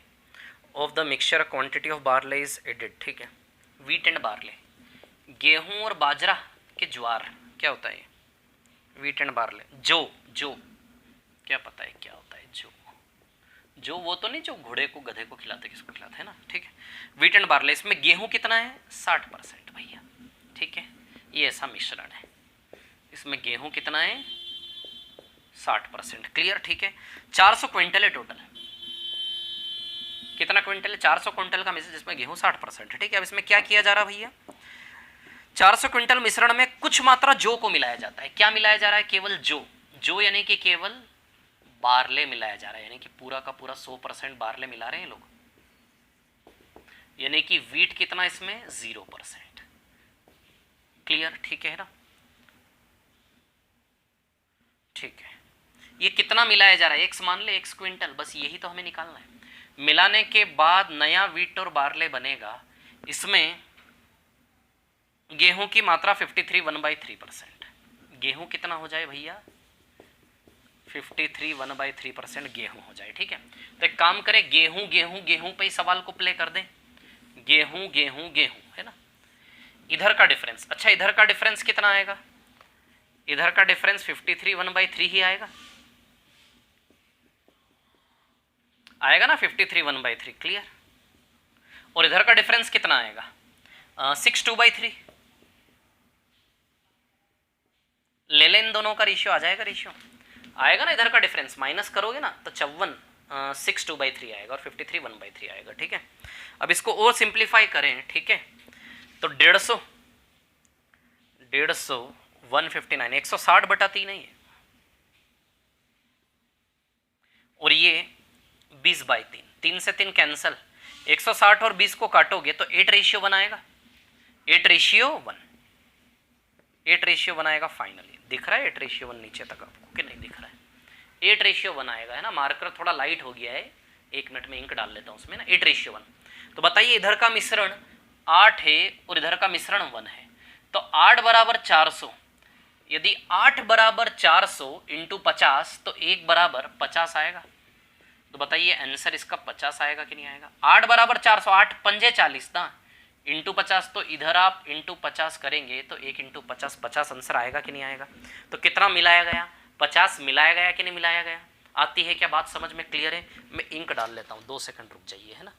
of the mixture quantity of barley is added, ठीक है। वीट एंड बार्ले, गेहूं और बाजरा के ज्वार, क्या होता है वीट एंड बार्ले, जो क्या पता है क्या होता है जो वो तो नहीं जो घोड़े को गधे को खिलाते, किसको खिलाते है ना, ठीक है। वीट एंड बार्ले, इसमें गेहूं कितना है 60% भैया, ठीक है, ये ऐसा मिश्रण है, इसमें गेहूं कितना है 60%, क्लियर, ठीक है। 400 क्विंटल है टोटल, कितना क्विंटल है 400 क्विंटल का मिश्रण जिसमें गेहूं 60% है, ठीक है। अब इसमें क्या किया जा रहा भैया, 400 क्विंटल मिश्रण में कुछ मात्रा जौ को मिलाया जाता है। क्या मिलाया जा रहा है? केवल जौ यानी कि केवल बारले मिलाया जा रहा है, यानी कि पूरा का पूरा 100% बारले मिला रहे हैं लोग, यानी कि वीट कितना इसमें 0%। क्लियर? ठीक है ना? ठीक है। ये कितना मिलाया जा रहा है? x मान ले, x क्विंटल, बस यही तो हमें निकालना है। मिलाने के बाद नया वीट और बारले बनेगा। इसमें गेहूं की मात्रा 53 1/3%। गेहूं कितना हो जाए भैया? 53 1/3% गेहूं हो जाए। ठीक है, तो एक काम करें, गेहूं गेहूं गेहूं पे ही सवाल को प्ले कर दें। गेहूं गेहूं गेहूं, है ना? इधर का डिफरेंस, अच्छा इधर का डिफरेंस कितना आएगा? इधर का डिफरेंस 53 1/3 ही आएगा, आएगा ना 53 1/3। क्लियर? और इधर का डिफरेंस कितना आएगा? 6 2/3। ले लें, इन दोनों का रेशियो आ जाएगा, रेशियो आएगा ना। इधर का डिफरेंस माइनस करोगे ना तो 54 6 2/3 आएगा और 53 1/3 आएगा। ठीक है, अब इसको और सिंप्लीफाई करें। ठीक है, तो 150 159 160/3 है, और ये 20/3, 3 से 3 कैंसल, 160 और 20 को काटोगे तो 8:1 आएगा, 8:1, 8:1 आएगा। फाइनली दिख रहा है 8:1 नीचे तक आपको कि नहीं दिख रहा है? 8:1 आएगा, है ना? मार्कर थोड़ा लाइट हो गया है, 1 मिनट में इंक डाल लेता हूँ उसमें ना। 8:1। तो बताइए, इधर का मिश्रण 8 है और इधर का मिश्रण 1 है, तो 8 = 400। यदि 8 = 400 इंटू 50 तो 1 = 50 आएगा। तो बताइए आंसर इसका 50 आएगा कि नहीं आएगा? 8 = 400, 8 पंजे 40 ना, इंटू 50, तो इधर आप इंटू 50 करेंगे तो 1 इंटू 50 50 आंसर आएगा कि नहीं आएगा? तो कितना मिलाया गया? 50 मिलाया गया कि नहीं मिलाया गया? आती है क्या बात समझ में? क्लियर है? मैं इंक डाल लेता हूँ, 2 सेकंड रुक जाइए, है ना।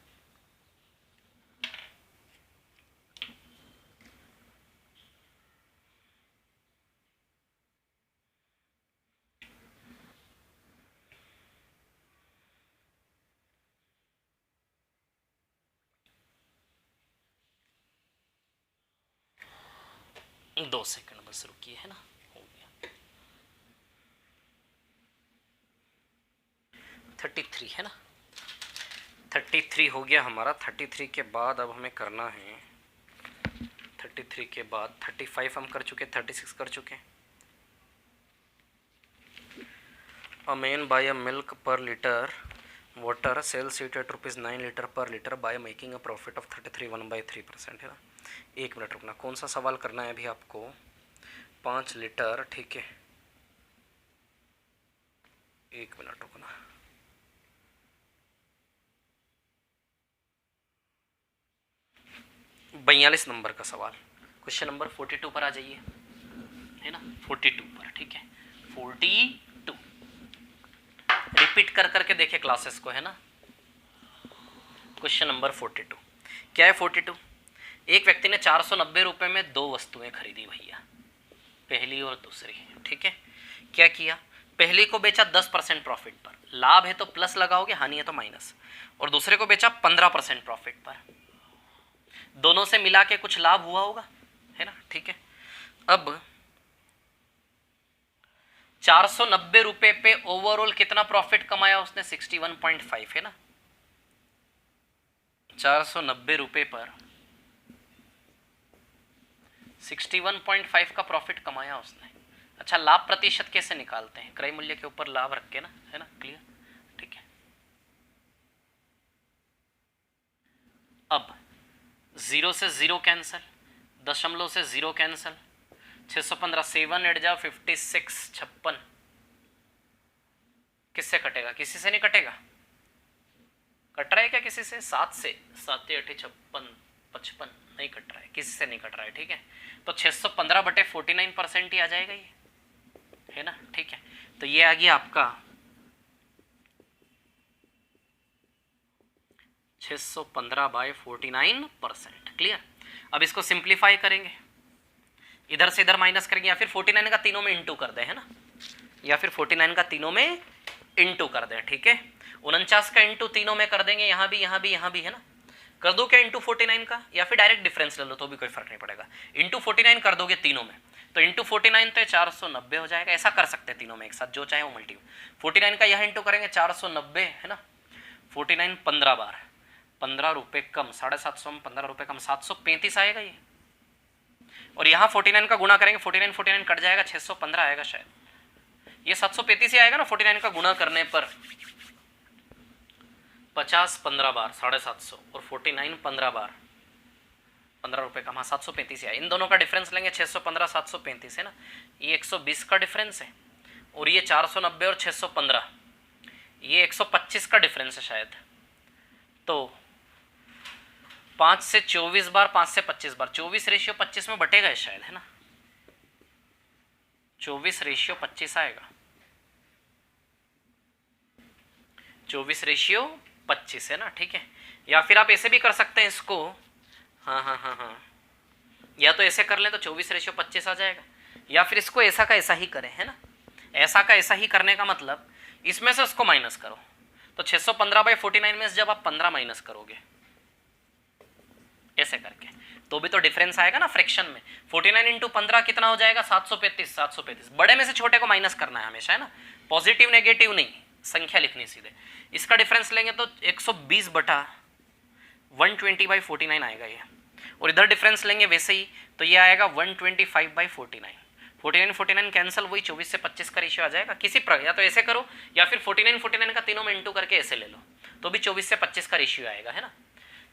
दो सेकंड बस रुकिए, है ना। हो गया 33, है ना। 33 हो गया हमारा। 33 के बाद अब हमें करना है, 33 के बाद 35 हम कर चुके, 36 कर चुके। A man buy a milk per liter water sells it at ₹9 liter per liter by making a profit of 33 1/3%, है ना। 1 मिनट रुकना, कौन सा सवाल करना है अभी आपको? 5 लीटर, ठीक है, 1 मिनट रुकना। बयालीस नंबर का सवाल, क्वेश्चन नंबर 42 पर आ जाइए, है ना। 42 पर, ठीक है, 42 रिपीट कर करके देखे क्लासेस को, है ना। क्वेश्चन नंबर 42 क्या है? 42, एक व्यक्ति ने 490 रुपए में 2 वस्तुएं खरीदी भैया, पहली और दूसरी, ठीक है। क्या किया? पहली को बेचा 10% प्रॉफिट पर, लाभ है तो प्लस लगाओगे, हानि है तो माइनस, और दूसरे को बेचा 15% प्रॉफिट पर। दोनों से मिला के कुछ लाभ हुआ होगा, है ना, ठीक है। अब 490 रुपए पे ओवरऑल कितना प्रॉफिट कमाया उसने? 61.5, है ना। 490 रुपए पर 61.5 का प्रॉफिट कमाया उसने। अच्छा, लाभ प्रतिशत कैसे निकालते हैं? क्रय मूल्य के ऊपर लाभ रख के ना, है ना, क्लियर, ठीक है। अब 0 से 0 कैंसल, दशमलव से 0 कैंसल, 615 7 एड जाओ 56 56, किससे कटेगा? किसी से नहीं कटेगा। कट रहा है क्या किसी से? 7 से, 7 8 56 55 नहीं कट रहा है, किसी से नहीं कट रहा है, ठीक है। तो 615/49% ही आ जाएगा ये, है ना, ठीक है। तो ये आ गया आपका 615/49%, क्लियर। अब इसको सिंप्लीफाई करेंगे, इधर से इधर माइनस करेंगे, या फिर 49 का तीनों में इंटू कर दें, है ना, या फिर 49 का तीनों में इंटू कर दें, ठीक है। 49 का इंटू तीनों में कर देंगे, यहाँ भी यहाँ भी यहाँ भी, है ना। कर दो क्या इंटू 49 का, या फिर डायरेक्ट डिफरेंस ले लो तो भी कोई फर्क नहीं पड़ेगा। इंटू 49 कर दोगे तीनों में तो इंटू 49 तो 490 हो जाएगा। ऐसा कर सकते हैं तीनों में एक साथ, जो चाहे वो मल्टी। 49 का यह इंटू करेंगे 490 है ना, 49 15 बार, 15 रुपये कम 750 में 15 रुपये कम 735 आएगा ये। और यहाँ 49 का गुणा करेंगे, 49 49 कट जाएगा 615 आएगा शायद, ये 735 ही आएगा ना 49 का गुणा करने पर। 50 15 बार 750 और 49 15 बार 15 रुपये कम, हाँ 735 है। इन दोनों का डिफरेंस लेंगे 615 735 है ना, ये 120 का डिफरेंस है, और ये 490 और 615 ये 125 का डिफरेंस है शायद। तो 5 से 24 बार 5 से 25 बार 24:25 में बटेगा शायद है ना, 24:25 आएगा, 24:25 है ना, ठीक है। या फिर आप ऐसे भी कर सकते हैं इसको, हाँ, या तो ऐसे कर लें तो 24:25 आ जाएगा, या फिर इसको ऐसा का ऐसा ही करें है ना। ऐसा का ऐसा ही करने का मतलब इसमें से उसको माइनस करो, तो 615/49 में जब आप 15 माइनस करोगे ऐसे करके तो भी तो डिफरेंस आएगा ना फ्रैक्शन में। 49 इंटू 15 कितना हो जाएगा 735, 735 बड़े में से छोटे को माइनस करना है हमेशा है ना, पॉजिटिव नेगेटिव नहीं, संख्या लिखनी सीधे। इसका डिफरेंस लेंगे तो 120/120/49 आएगा ये, और इधर डिफरेंस लेंगे वैसे ही तो ये आएगा 125/49। 49 49 कैंसिल, वही 24 से 25 का रेशियो आ जाएगा। किसी प्रकार या तो ऐसे करो या फिर 49 49 का तीनों में इंटू करके ऐसे ले लो तो भी 24 से 25 का रेशियो आएगा है ना।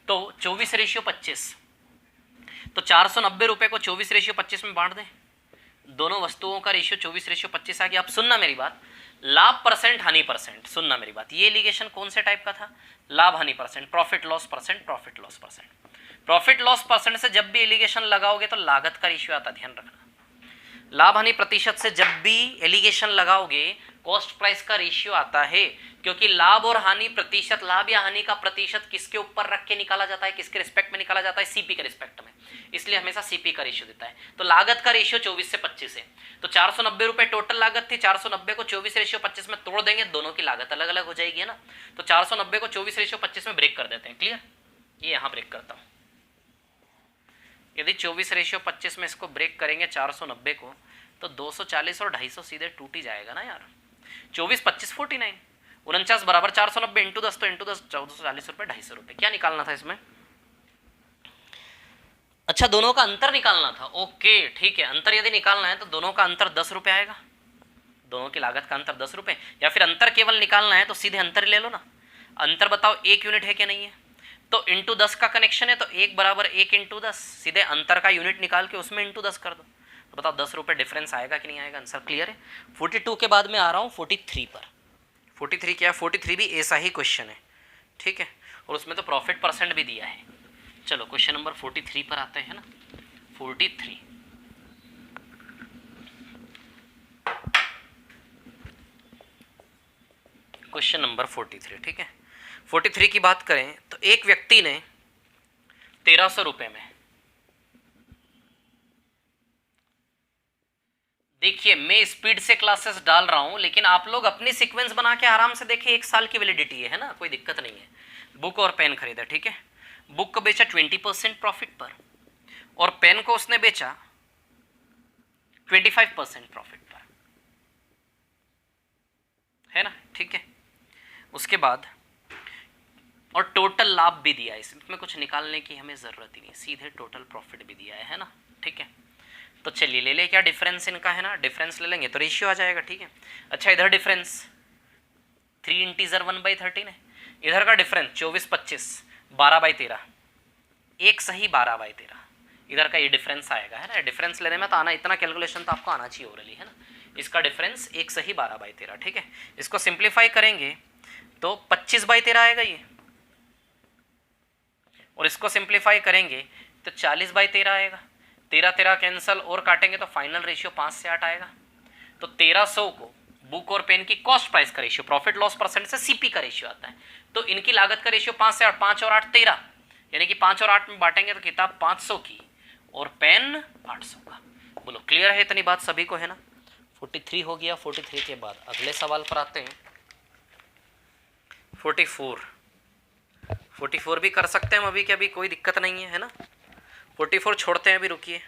तो 24:25 तो 490 रुपये को 24:25 में बांट दें, दोनों वस्तुओं का रेशियो 24:25 आ गया। अब सुनना मेरी बात, लाभ परसेंट हानि परसेंट, सुनना मेरी बात, ये एलिगेशन कौन से टाइप का था, लाभ हानि percent, profit loss percent, profit loss percent. Profit loss percent से जब भी एलिगेशन लगाओगे तो लागत का रेशियो आता, ध्यान रखना। लाभ हानि प्रतिशत से जब भी एलिगेशन लगाओगे कॉस्ट प्राइस का रेशियो आता है, क्योंकि लाभ और हानि प्रतिशत, लाभ या हानि का प्रतिशत किसके ऊपर रख के निकाला जाता है, किसके रिस्पेक्ट में निकाला जाता है, सीपी के रिस्पेक्ट में, इसलिए हमेशा सीपी का रेशियो देता है। तो लागत का रेशियो 24 से 25 है, तो 490 रुपए टोटल लागत थी, 490 को 24:25 में तोड़ देंगे, दोनों की लागत अलग अलग हो जाएगी है ना। तो 490 को 24:25 में ब्रेक कर देते हैं, क्लियर। ये यहाँ ब्रेक करता हूँ, यदि 24:25 में इसको ब्रेक करेंगे 490 को तो 240 और 250 सीधे टूट ही जाएगा ना यार। 24 25 49 49 बराबर 490 इंटू 10, तो इंटू 10 1440 रुपये, 250 रुपये। क्या निकालना था इसमें, अच्छा दोनों का अंतर निकालना था, ओके ठीक है। अंतर यदि निकालना है तो दोनों का अंतर 10 रुपये आएगा, दोनों की लागत का अंतर 10 रुपये। या फिर अंतर केवल निकालना है तो सीधे अंतर ले लो ना, अंतर बताओ 1 यूनिट है क्या नहीं है, तो इंटू 10 का कनेक्शन है तो 1 बराबर 1 इंटू 10, सीधे अंतर का यूनिट निकाल के उसमें इंटू 10 कर दो, तो बताओ 10 रुपये डिफरेंस आएगा कि नहीं आएगा। आंसर क्लियर है। 42 के बाद में आ रहा हूँ 43 पर। 43 क्या है, 43 भी ऐसा ही क्वेश्चन है, ठीक है, और उसमें तो प्रॉफिट परसेंट भी दिया है। चलो क्वेश्चन नंबर 43 पर आते हैं ना। 43 क्वेश्चन नंबर 43, ठीक है। 43 की बात करें तो एक व्यक्ति ने 1300 रुपये में, देखिए मैं स्पीड से क्लासेस डाल रहा हूं लेकिन आप लोग अपनी सीक्वेंस बना के आराम से देखिए, 1 साल की वैलिडिटी है ना, कोई दिक्कत नहीं है। बुक और पेन खरीदा, ठीक है, बुक को बेचा 20% प्रॉफिट पर और पेन को उसने बेचा 25% प्रॉफिट पर, है ना, ठीक है। उसके बाद और टोटल लाभ भी दिया है, इसमें कुछ निकालने की हमें ज़रूरत ही नहीं, सीधे टोटल प्रॉफिट भी दिया है ना, ठीक है। तो चलिए ले ले, क्या डिफरेंस इनका है ना, डिफरेंस ले लेंगे तो रेशियो आ जाएगा, ठीक है। अच्छा इधर डिफरेंस 3 इंटीजर 1/13 है, इधर का डिफरेंस 24 25 12/13, एक सही 12/13, इधर का ये डिफरेंस आएगा है ना। डिफरेंस लेने में तो आना, इतना कैलकुलेशन तो आपको आना चाहिए ओरली है ना। इसका डिफरेंस एक सही 12/13, ठीक है। इसको सिंप्लीफाई करेंगे तो 25/13 आएगा ये, और इसको सिंप्लीफाई करेंगे तो 40/13 आएगा। 13 13 कैंसल और काटेंगे तो फाइनल रेशियो 5 से 8 आएगा। तो 1300 को बुक और पेन की कॉस्ट प्राइस का रेशियो, प्रॉफिट लॉस परसेंट से सीपी का रेशियो आता है, तो इनकी लागत का रेशियो 5 से 8, 5 और 8 13, यानी कि 5 और 8 में बांटेंगे तो किताब 500 की और पेन 800 का। बोलो क्लियर है इतनी बात सभी को, है ना। 43 हो गया। 43 के बाद अगले सवाल पर आते हैं 44। 44 भी कर सकते हैं हम अभी, क्या अभी कोई दिक्कत नहीं है, है ना। 44 छोड़ते हैं अभी, रुकिए।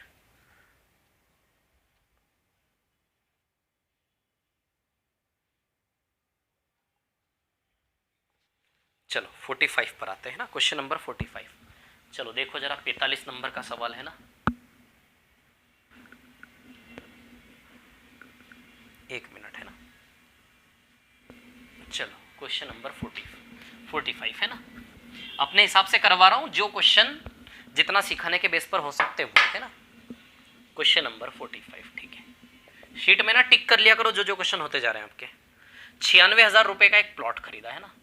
चलो 45 पर आते हैं ना, क्वेश्चन नंबर 45। चलो देखो जरा, 45 नंबर का सवाल है ना। एक मिनट, है ना। चलो क्वेश्चन नंबर 45 है ना। अपने हिसाब से करवा रहा हूं, जो क्वेश्चन जितना सिखाने के बेस पर हो सकते वो, है ना। क्वेश्चन नंबर 45, ठीक है। शीट में ना टिक कर लिया करो जो जो क्वेश्चन होते जा रहे हैं आपके। 96,000 रुपए का एक प्लॉट खरीदा, है ना।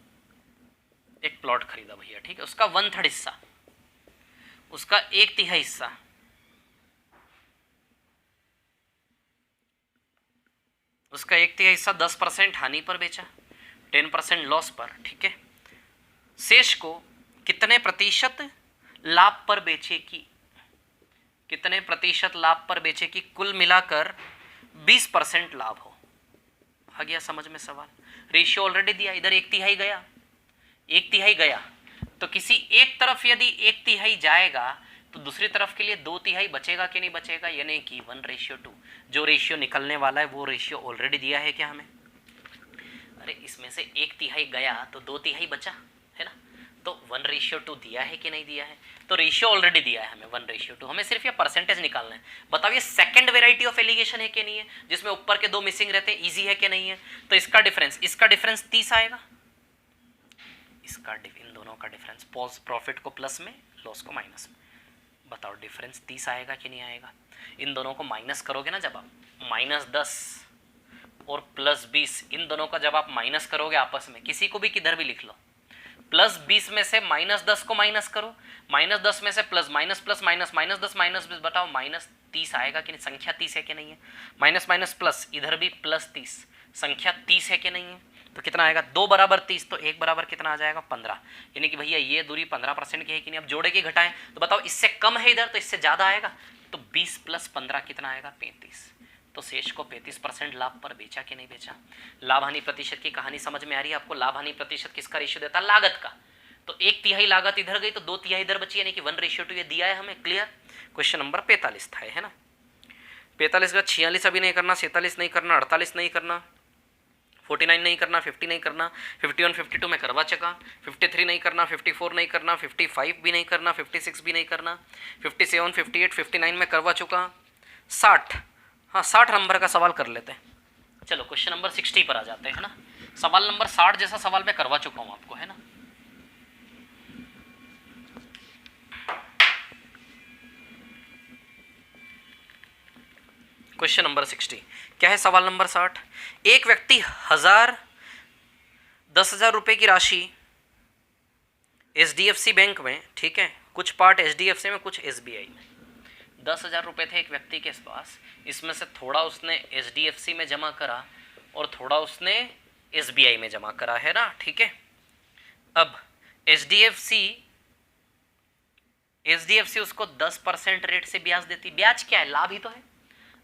एक प्लॉट खरीदा भैया, ठीक है। उसका 1/3 हिस्सा, उसका 1/3 हिस्सा, उसका 1/3 हिस्सा 10% हानि पर बेचा, 10% लॉस पर, ठीक है। शेष को कितने प्रतिशत लाभ पर बेचे की, कितने प्रतिशत लाभ पर बेचे की कुल मिलाकर 20% लाभ हो। आ गया समझ में सवाल। रेशियो ऑलरेडी दिया, इधर 1/3 गया, 1/3 गया, तो किसी एक तरफ यदि 1/3 जाएगा तो दूसरी तरफ के लिए 2/3 बचेगा कि नहीं बचेगा, यानी कि 1:2। जो रेशियो निकलने वाला है वो रेशियो ऑलरेडी दिया है क्या हमें। अरे इसमें से 1/3 गया तो 2/3 बचा, है ना। तो 1:2 दिया है कि नहीं दिया है, तो रेशियो ऑलरेडी दिया है हमें 1:2। हमें सिर्फ ये परसेंटेज निकालना है। बताओ ये सेकंड वेराइटी ऑफ एलिगेशन है कि नहीं है, जिसमें ऊपर के 2 मिसिंग रहते हैं, इजी है कि नहीं है। तो इसका डिफरेंस 30 आएगा, इसका इन दोनों का डिफरेंस, प्रॉफिट को प्लस में, लॉस को माइनस में। बताओ डिफरेंस 30 आएगा कि नहीं आएगा। इन दोनों को माइनस करोगे ना जब आप, -10 और +20, इन दोनों का जब आप माइनस करोगे आपस में, किसी को भी किधर भी लिख लो, +20 में से -10 को माइनस करो, -10 में से प्लस माइनस प्लस माइनस, -10 -20, बताओ -30 आएगा कि नहीं। संख्या 30 है कि नहीं है, माइनस माइनस प्लस, इधर भी +30, संख्या 30 है कि नहीं है। तो कितना आएगा, 2 बराबर 30, तो 1 बराबर कितना आ जाएगा 15। यानी कि भैया ये दूरी 15% की है कि नहीं। अब जोड़े की घटाएं तो बताओ, इससे कम है इधर तो इससे ज़्यादा आएगा, तो 20 + 15 कितना आएगा 35। तो शेष को 35% लाभ पर बेचा कि नहीं बेचा। लाभ हानि प्रतिशत की कहानी समझ में आ रही है आपको। लाभ हानि प्रतिशत किसका रेशियो देता है, लागत का। तो 1/3 लागत इधर गई तो 2/3 इधर बची, यानी कि 1:2 ये दिया है हमें। क्लियर। क्वेश्चन नंबर 45 था, है ना। 45 का 46 अभी नहीं करना, 47 नहीं करना, 48 नहीं करना, 49 नहीं करना, 50 नहीं करना, 51 52 में करवा चुका, 53 नहीं करना, 54 नहीं करना, 55 भी नहीं करना, 56 भी नहीं करना, 57 58 59 में करवा चुका, 60, हाँ 60 नंबर का सवाल कर लेते हैं। चलो क्वेश्चन नंबर 60 पर आ जाते हैं, है ना। सवाल नंबर 60 जैसा सवाल मैं करवा चुका हूं आपको, है ना। क्वेश्चन नंबर 60 क्या है, सवाल नंबर 60। एक व्यक्ति 10,000 रुपए की राशि HDFC बैंक में, ठीक है, कुछ पार्ट HDFC में, कुछ SBI में। 10,000 रुपए थे एक व्यक्ति के पास, इसमें से थोड़ा उसने HDFC में जमा करा और थोड़ा उसने SBI में जमा करा, है ना, ठीक है। अब HDFC उसको 10% रेट से ब्याज देती। ब्याज क्या है, लाभ ही तो है।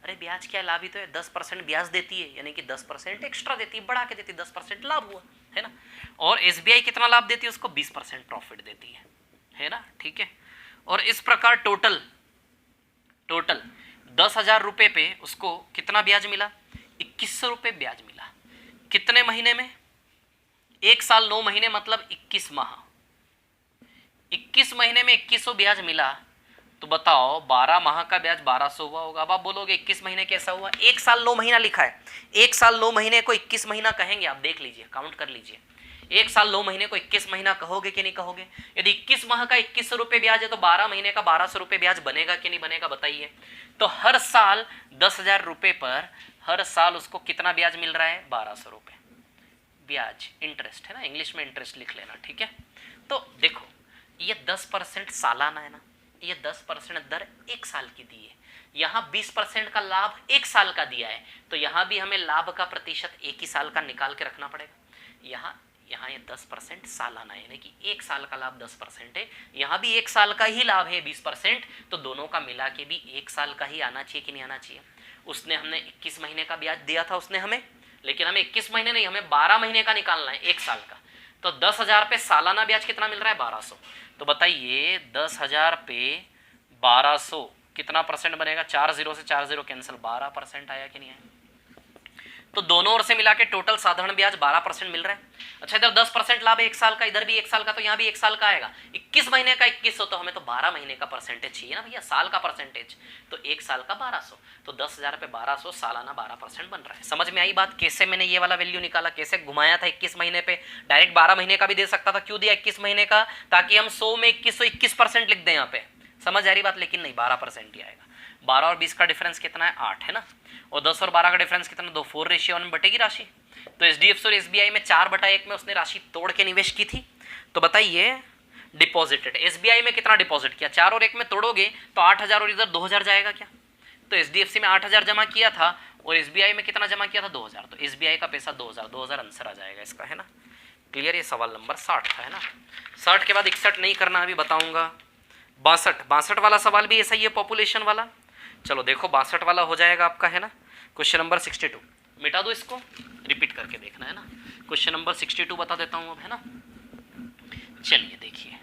अरे ब्याज क्या, लाभ ही तो है। 10% ब्याज देती है, यानी कि 10% एक्स्ट्रा देती है, बढ़ा के देती है, 10% लाभ हुआ, है ना। और SBI कितना लाभ देती है, उसको 20% प्रॉफिट देती है ना, ठीक है। और इस प्रकार टोटल 10,000 रुपए पे उसको कितना ब्याज मिला, 2100 रुपए ब्याज मिला। कितने महीने में, 1 साल 9 महीने, मतलब 21 माह। 21 महीने में 2100 ब्याज मिला, तो बताओ 12 माह का ब्याज 1200 हुआ होगा। अब आप बोलोगे 21 महीने कैसा हुआ, 1 साल 9 महीना लिखा है, 1 साल 9 महीने को 21 महीना कहेंगे, आप देख लीजिए, काउंट कर लीजिए। 1 साल 9 महीने को 21 महीना कहोगे कि नहीं कहोगे। यदि 21 माह का 2100 रुपए ब्याज है तो 12 महीने का 1200 रुपए ब्याज बनेगा कि नहीं बनेगा, बताइए। तो हर साल 10,000 रुपए पर हर साल उसको कितना ब्याज मिल रहा है, 1200 रुपए ब्याज, इंटरेस्ट, है ना, इंग्लिश में इंटरेस्ट लिख लेना, ठीक है। तो देखो ये 10% सालाना है ना, ये 10% दर 1 साल की दी है। यहाँ 20% का लाभ 1 साल का दिया है, तो यहाँ भी हमें लाभ का प्रतिशत 1 ही साल का निकाल के रखना पड़ेगा। यहाँ ये 10% सालाना है, यानी कि 1 साल का लाभ 10% है, यहाँ भी 1 साल का ही लाभ है 20%, तो दोनों का मिला के भी 1 साल का ही आना चाहिए कि नहीं आना चाहिए। उसने हमने 21 महीने का ब्याज दिया था उसने हमें, लेकिन हमें 21 महीने नहीं, हमें 12 महीने का निकालना है 1 साल का। तो 10,000 पे सालाना ब्याज कितना मिल रहा है? 1200। तो बताइए 10,000 पे 1200 कितना परसेंट बनेगा? 4 0 से 4 0 कैंसिल, 12% आया कि नहीं आया? तो दोनों ओर से मिला के टोटल साधारण ब्याज 12% मिल रहा है। अच्छा, इधर 10% लाभ है 1 साल का, इधर भी 1 साल का, तो यहाँ भी 1 साल का आएगा। 21 महीने का 21 हो तो हमें तो 12 महीने का परसेंटेज चाहिए ना भैया, साल का परसेंटेज। तो 1 साल का 1200, तो 10,000 पे 1200 सालाना 12% बन रहा है। समझ में आई बात? कैसे मैंने ये वाला वैल्यू निकाला, कैसे घुमाया था 21 महीने पे, डायरेक्ट 12 महीने का भी दे सकता था। क्यों दिया 21 महीने का? ताकि हम 100 में 21% लिख दें यहाँ पे। समझ आ रही बात? लेकिन नहीं, 12% ही आएगा। 12 और 20 का डिफरेंस कितना है? 8 है ना। और 10 और 12 का डिफरेंस कितना? 2, 4:1 में बटेगी राशि। तो एचडीएफसी और एसबीआई में 4/1 में उसने राशि तोड़ के निवेश की थी। तो बताइए डिपॉजिटेड, एसबीआई में कितना डिपॉजिट किया? 4 और 1 में तोड़ोगे तो 8,000 और इधर 2,000 जाएगा क्या? तो एचडीएफसी में 8,000 जमा किया था और एसबीआई में कितना जमा किया था? 2,000। तो एसबीआई का पैसा 2,000 आंसर आ जाएगा इसका, है ना। क्लियर? ये सवाल नंबर 60 था, है ना। 60 के बाद 61 नहीं करना, अभी बताऊंगा। 62 वाला सवाल भी ऐसा ही है, पॉपुलेशन वाला। चलो देखो 62 वाला हो जाएगा आपका, है ना। क्वेश्चन नंबर 62 मिटा दो, इसको रिपीट करके देखना, है ना। क्वेश्चन नंबर 62 बता देता हूं अब, है ना। चलिए देखिए,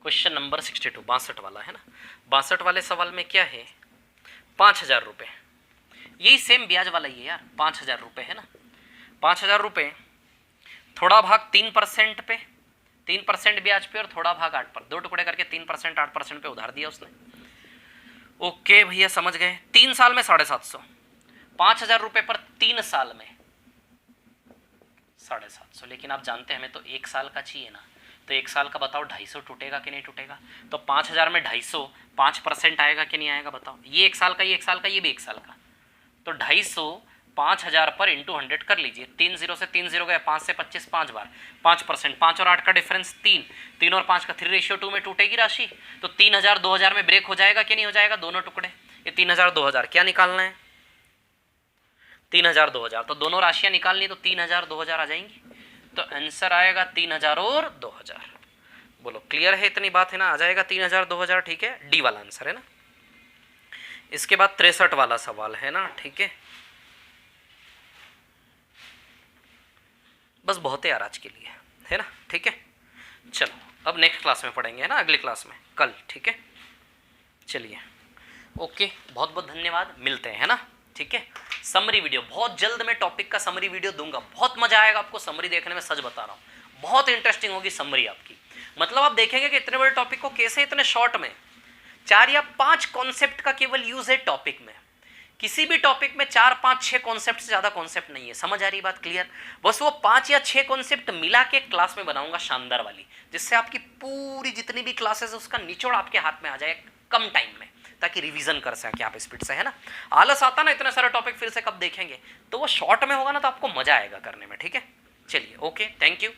क्वेश्चन नंबर 62 62 वाला, है ना। 62 वाले सवाल में क्या है? 5,000 रुपये, यही सेम ब्याज वाला ही है यार। 5,000 रुपये, है ना। 5,000 रुपये, थोड़ा भाग 3% पे, 3% ब्याज पे और थोड़ा भाग 8 पर, 2 टुकड़े करके 3% 8% पे उधार दिया उसने। ओके भैया, समझ गए। 3 साल में 750, 5,000 रुपये पर 3 साल में 750। लेकिन आप जानते हैं हमें तो 1 साल का चाहिए ना। तो 1 साल का बताओ 250 टूटेगा कि नहीं टूटेगा? तो 5,000 में 250, 5% आएगा कि नहीं आएगा बताओ? ये 1 साल का, ये 1 साल का, ये भी 1 साल का। तो 250 5,000 पर इंटू 100 कर लीजिए। 3 0 से 3 0 गए, 5 से 25 5 बार, 5%। 5 और 8 का डिफरेंस 3, 3 और 5 का 3:2 में टूटेगी राशि। तो 3,000 2,000 में ब्रेक हो जाएगा कि नहीं हो जाएगा? दोनों टुकड़े। ये 3,000 2,000 क्या निकालना है? 3,000 2,000। तो दोनों राशियां निकालनी, तो 3,000 2,000 आ जाएंगी। तो आंसर आएगा 3,000 और 2,000। बोलो क्लियर है? इतनी बात है ना। आ जाएगा 3,000 2,000, ठीक है। डी वाला आंसर, है ना। इसके बाद 63 वाला सवाल, है ना, ठीक है। बस बहुत है यार आज के लिए, है ना, ठीक है। चलो अब नेक्स्ट क्लास में पढ़ेंगे, है ना, अगली क्लास में कल, ठीक है। चलिए ओके, बहुत बहुत धन्यवाद, मिलते हैं, है ना, ठीक है। समरी वीडियो बहुत जल्द मैं टॉपिक का समरी वीडियो दूंगा, बहुत मजा आएगा आपको समरी देखने में, सच बता रहा हूँ। बहुत इंटरेस्टिंग होगी समरी आपकी। मतलब आप देखेंगे कि इतने बड़े टॉपिक को कैसे इतने शॉर्ट में 4 या 5 कॉन्सेप्ट का केवल यूज है टॉपिक में। किसी भी टॉपिक में 4 5 6 कॉन्सेप्ट से ज्यादा कॉन्सेप्ट नहीं है। समझ आ रही बात? क्लियर? बस वो 5 या 6 कॉन्सेप्ट मिला के क्लास में बनाऊंगा शानदार वाली, जिससे आपकी पूरी जितनी भी क्लासेस है उसका निचोड़ आपके हाथ में आ जाए कम टाइम में, ताकि रिवीजन कर सके आप स्पीड से, है ना। आलस आता ना इतने सारे टॉपिक फिर से कब देखेंगे, तो वो शॉर्ट में होगा ना तो आपको मजा आएगा करने में, ठीक है। चलिए ओके, थैंक यू।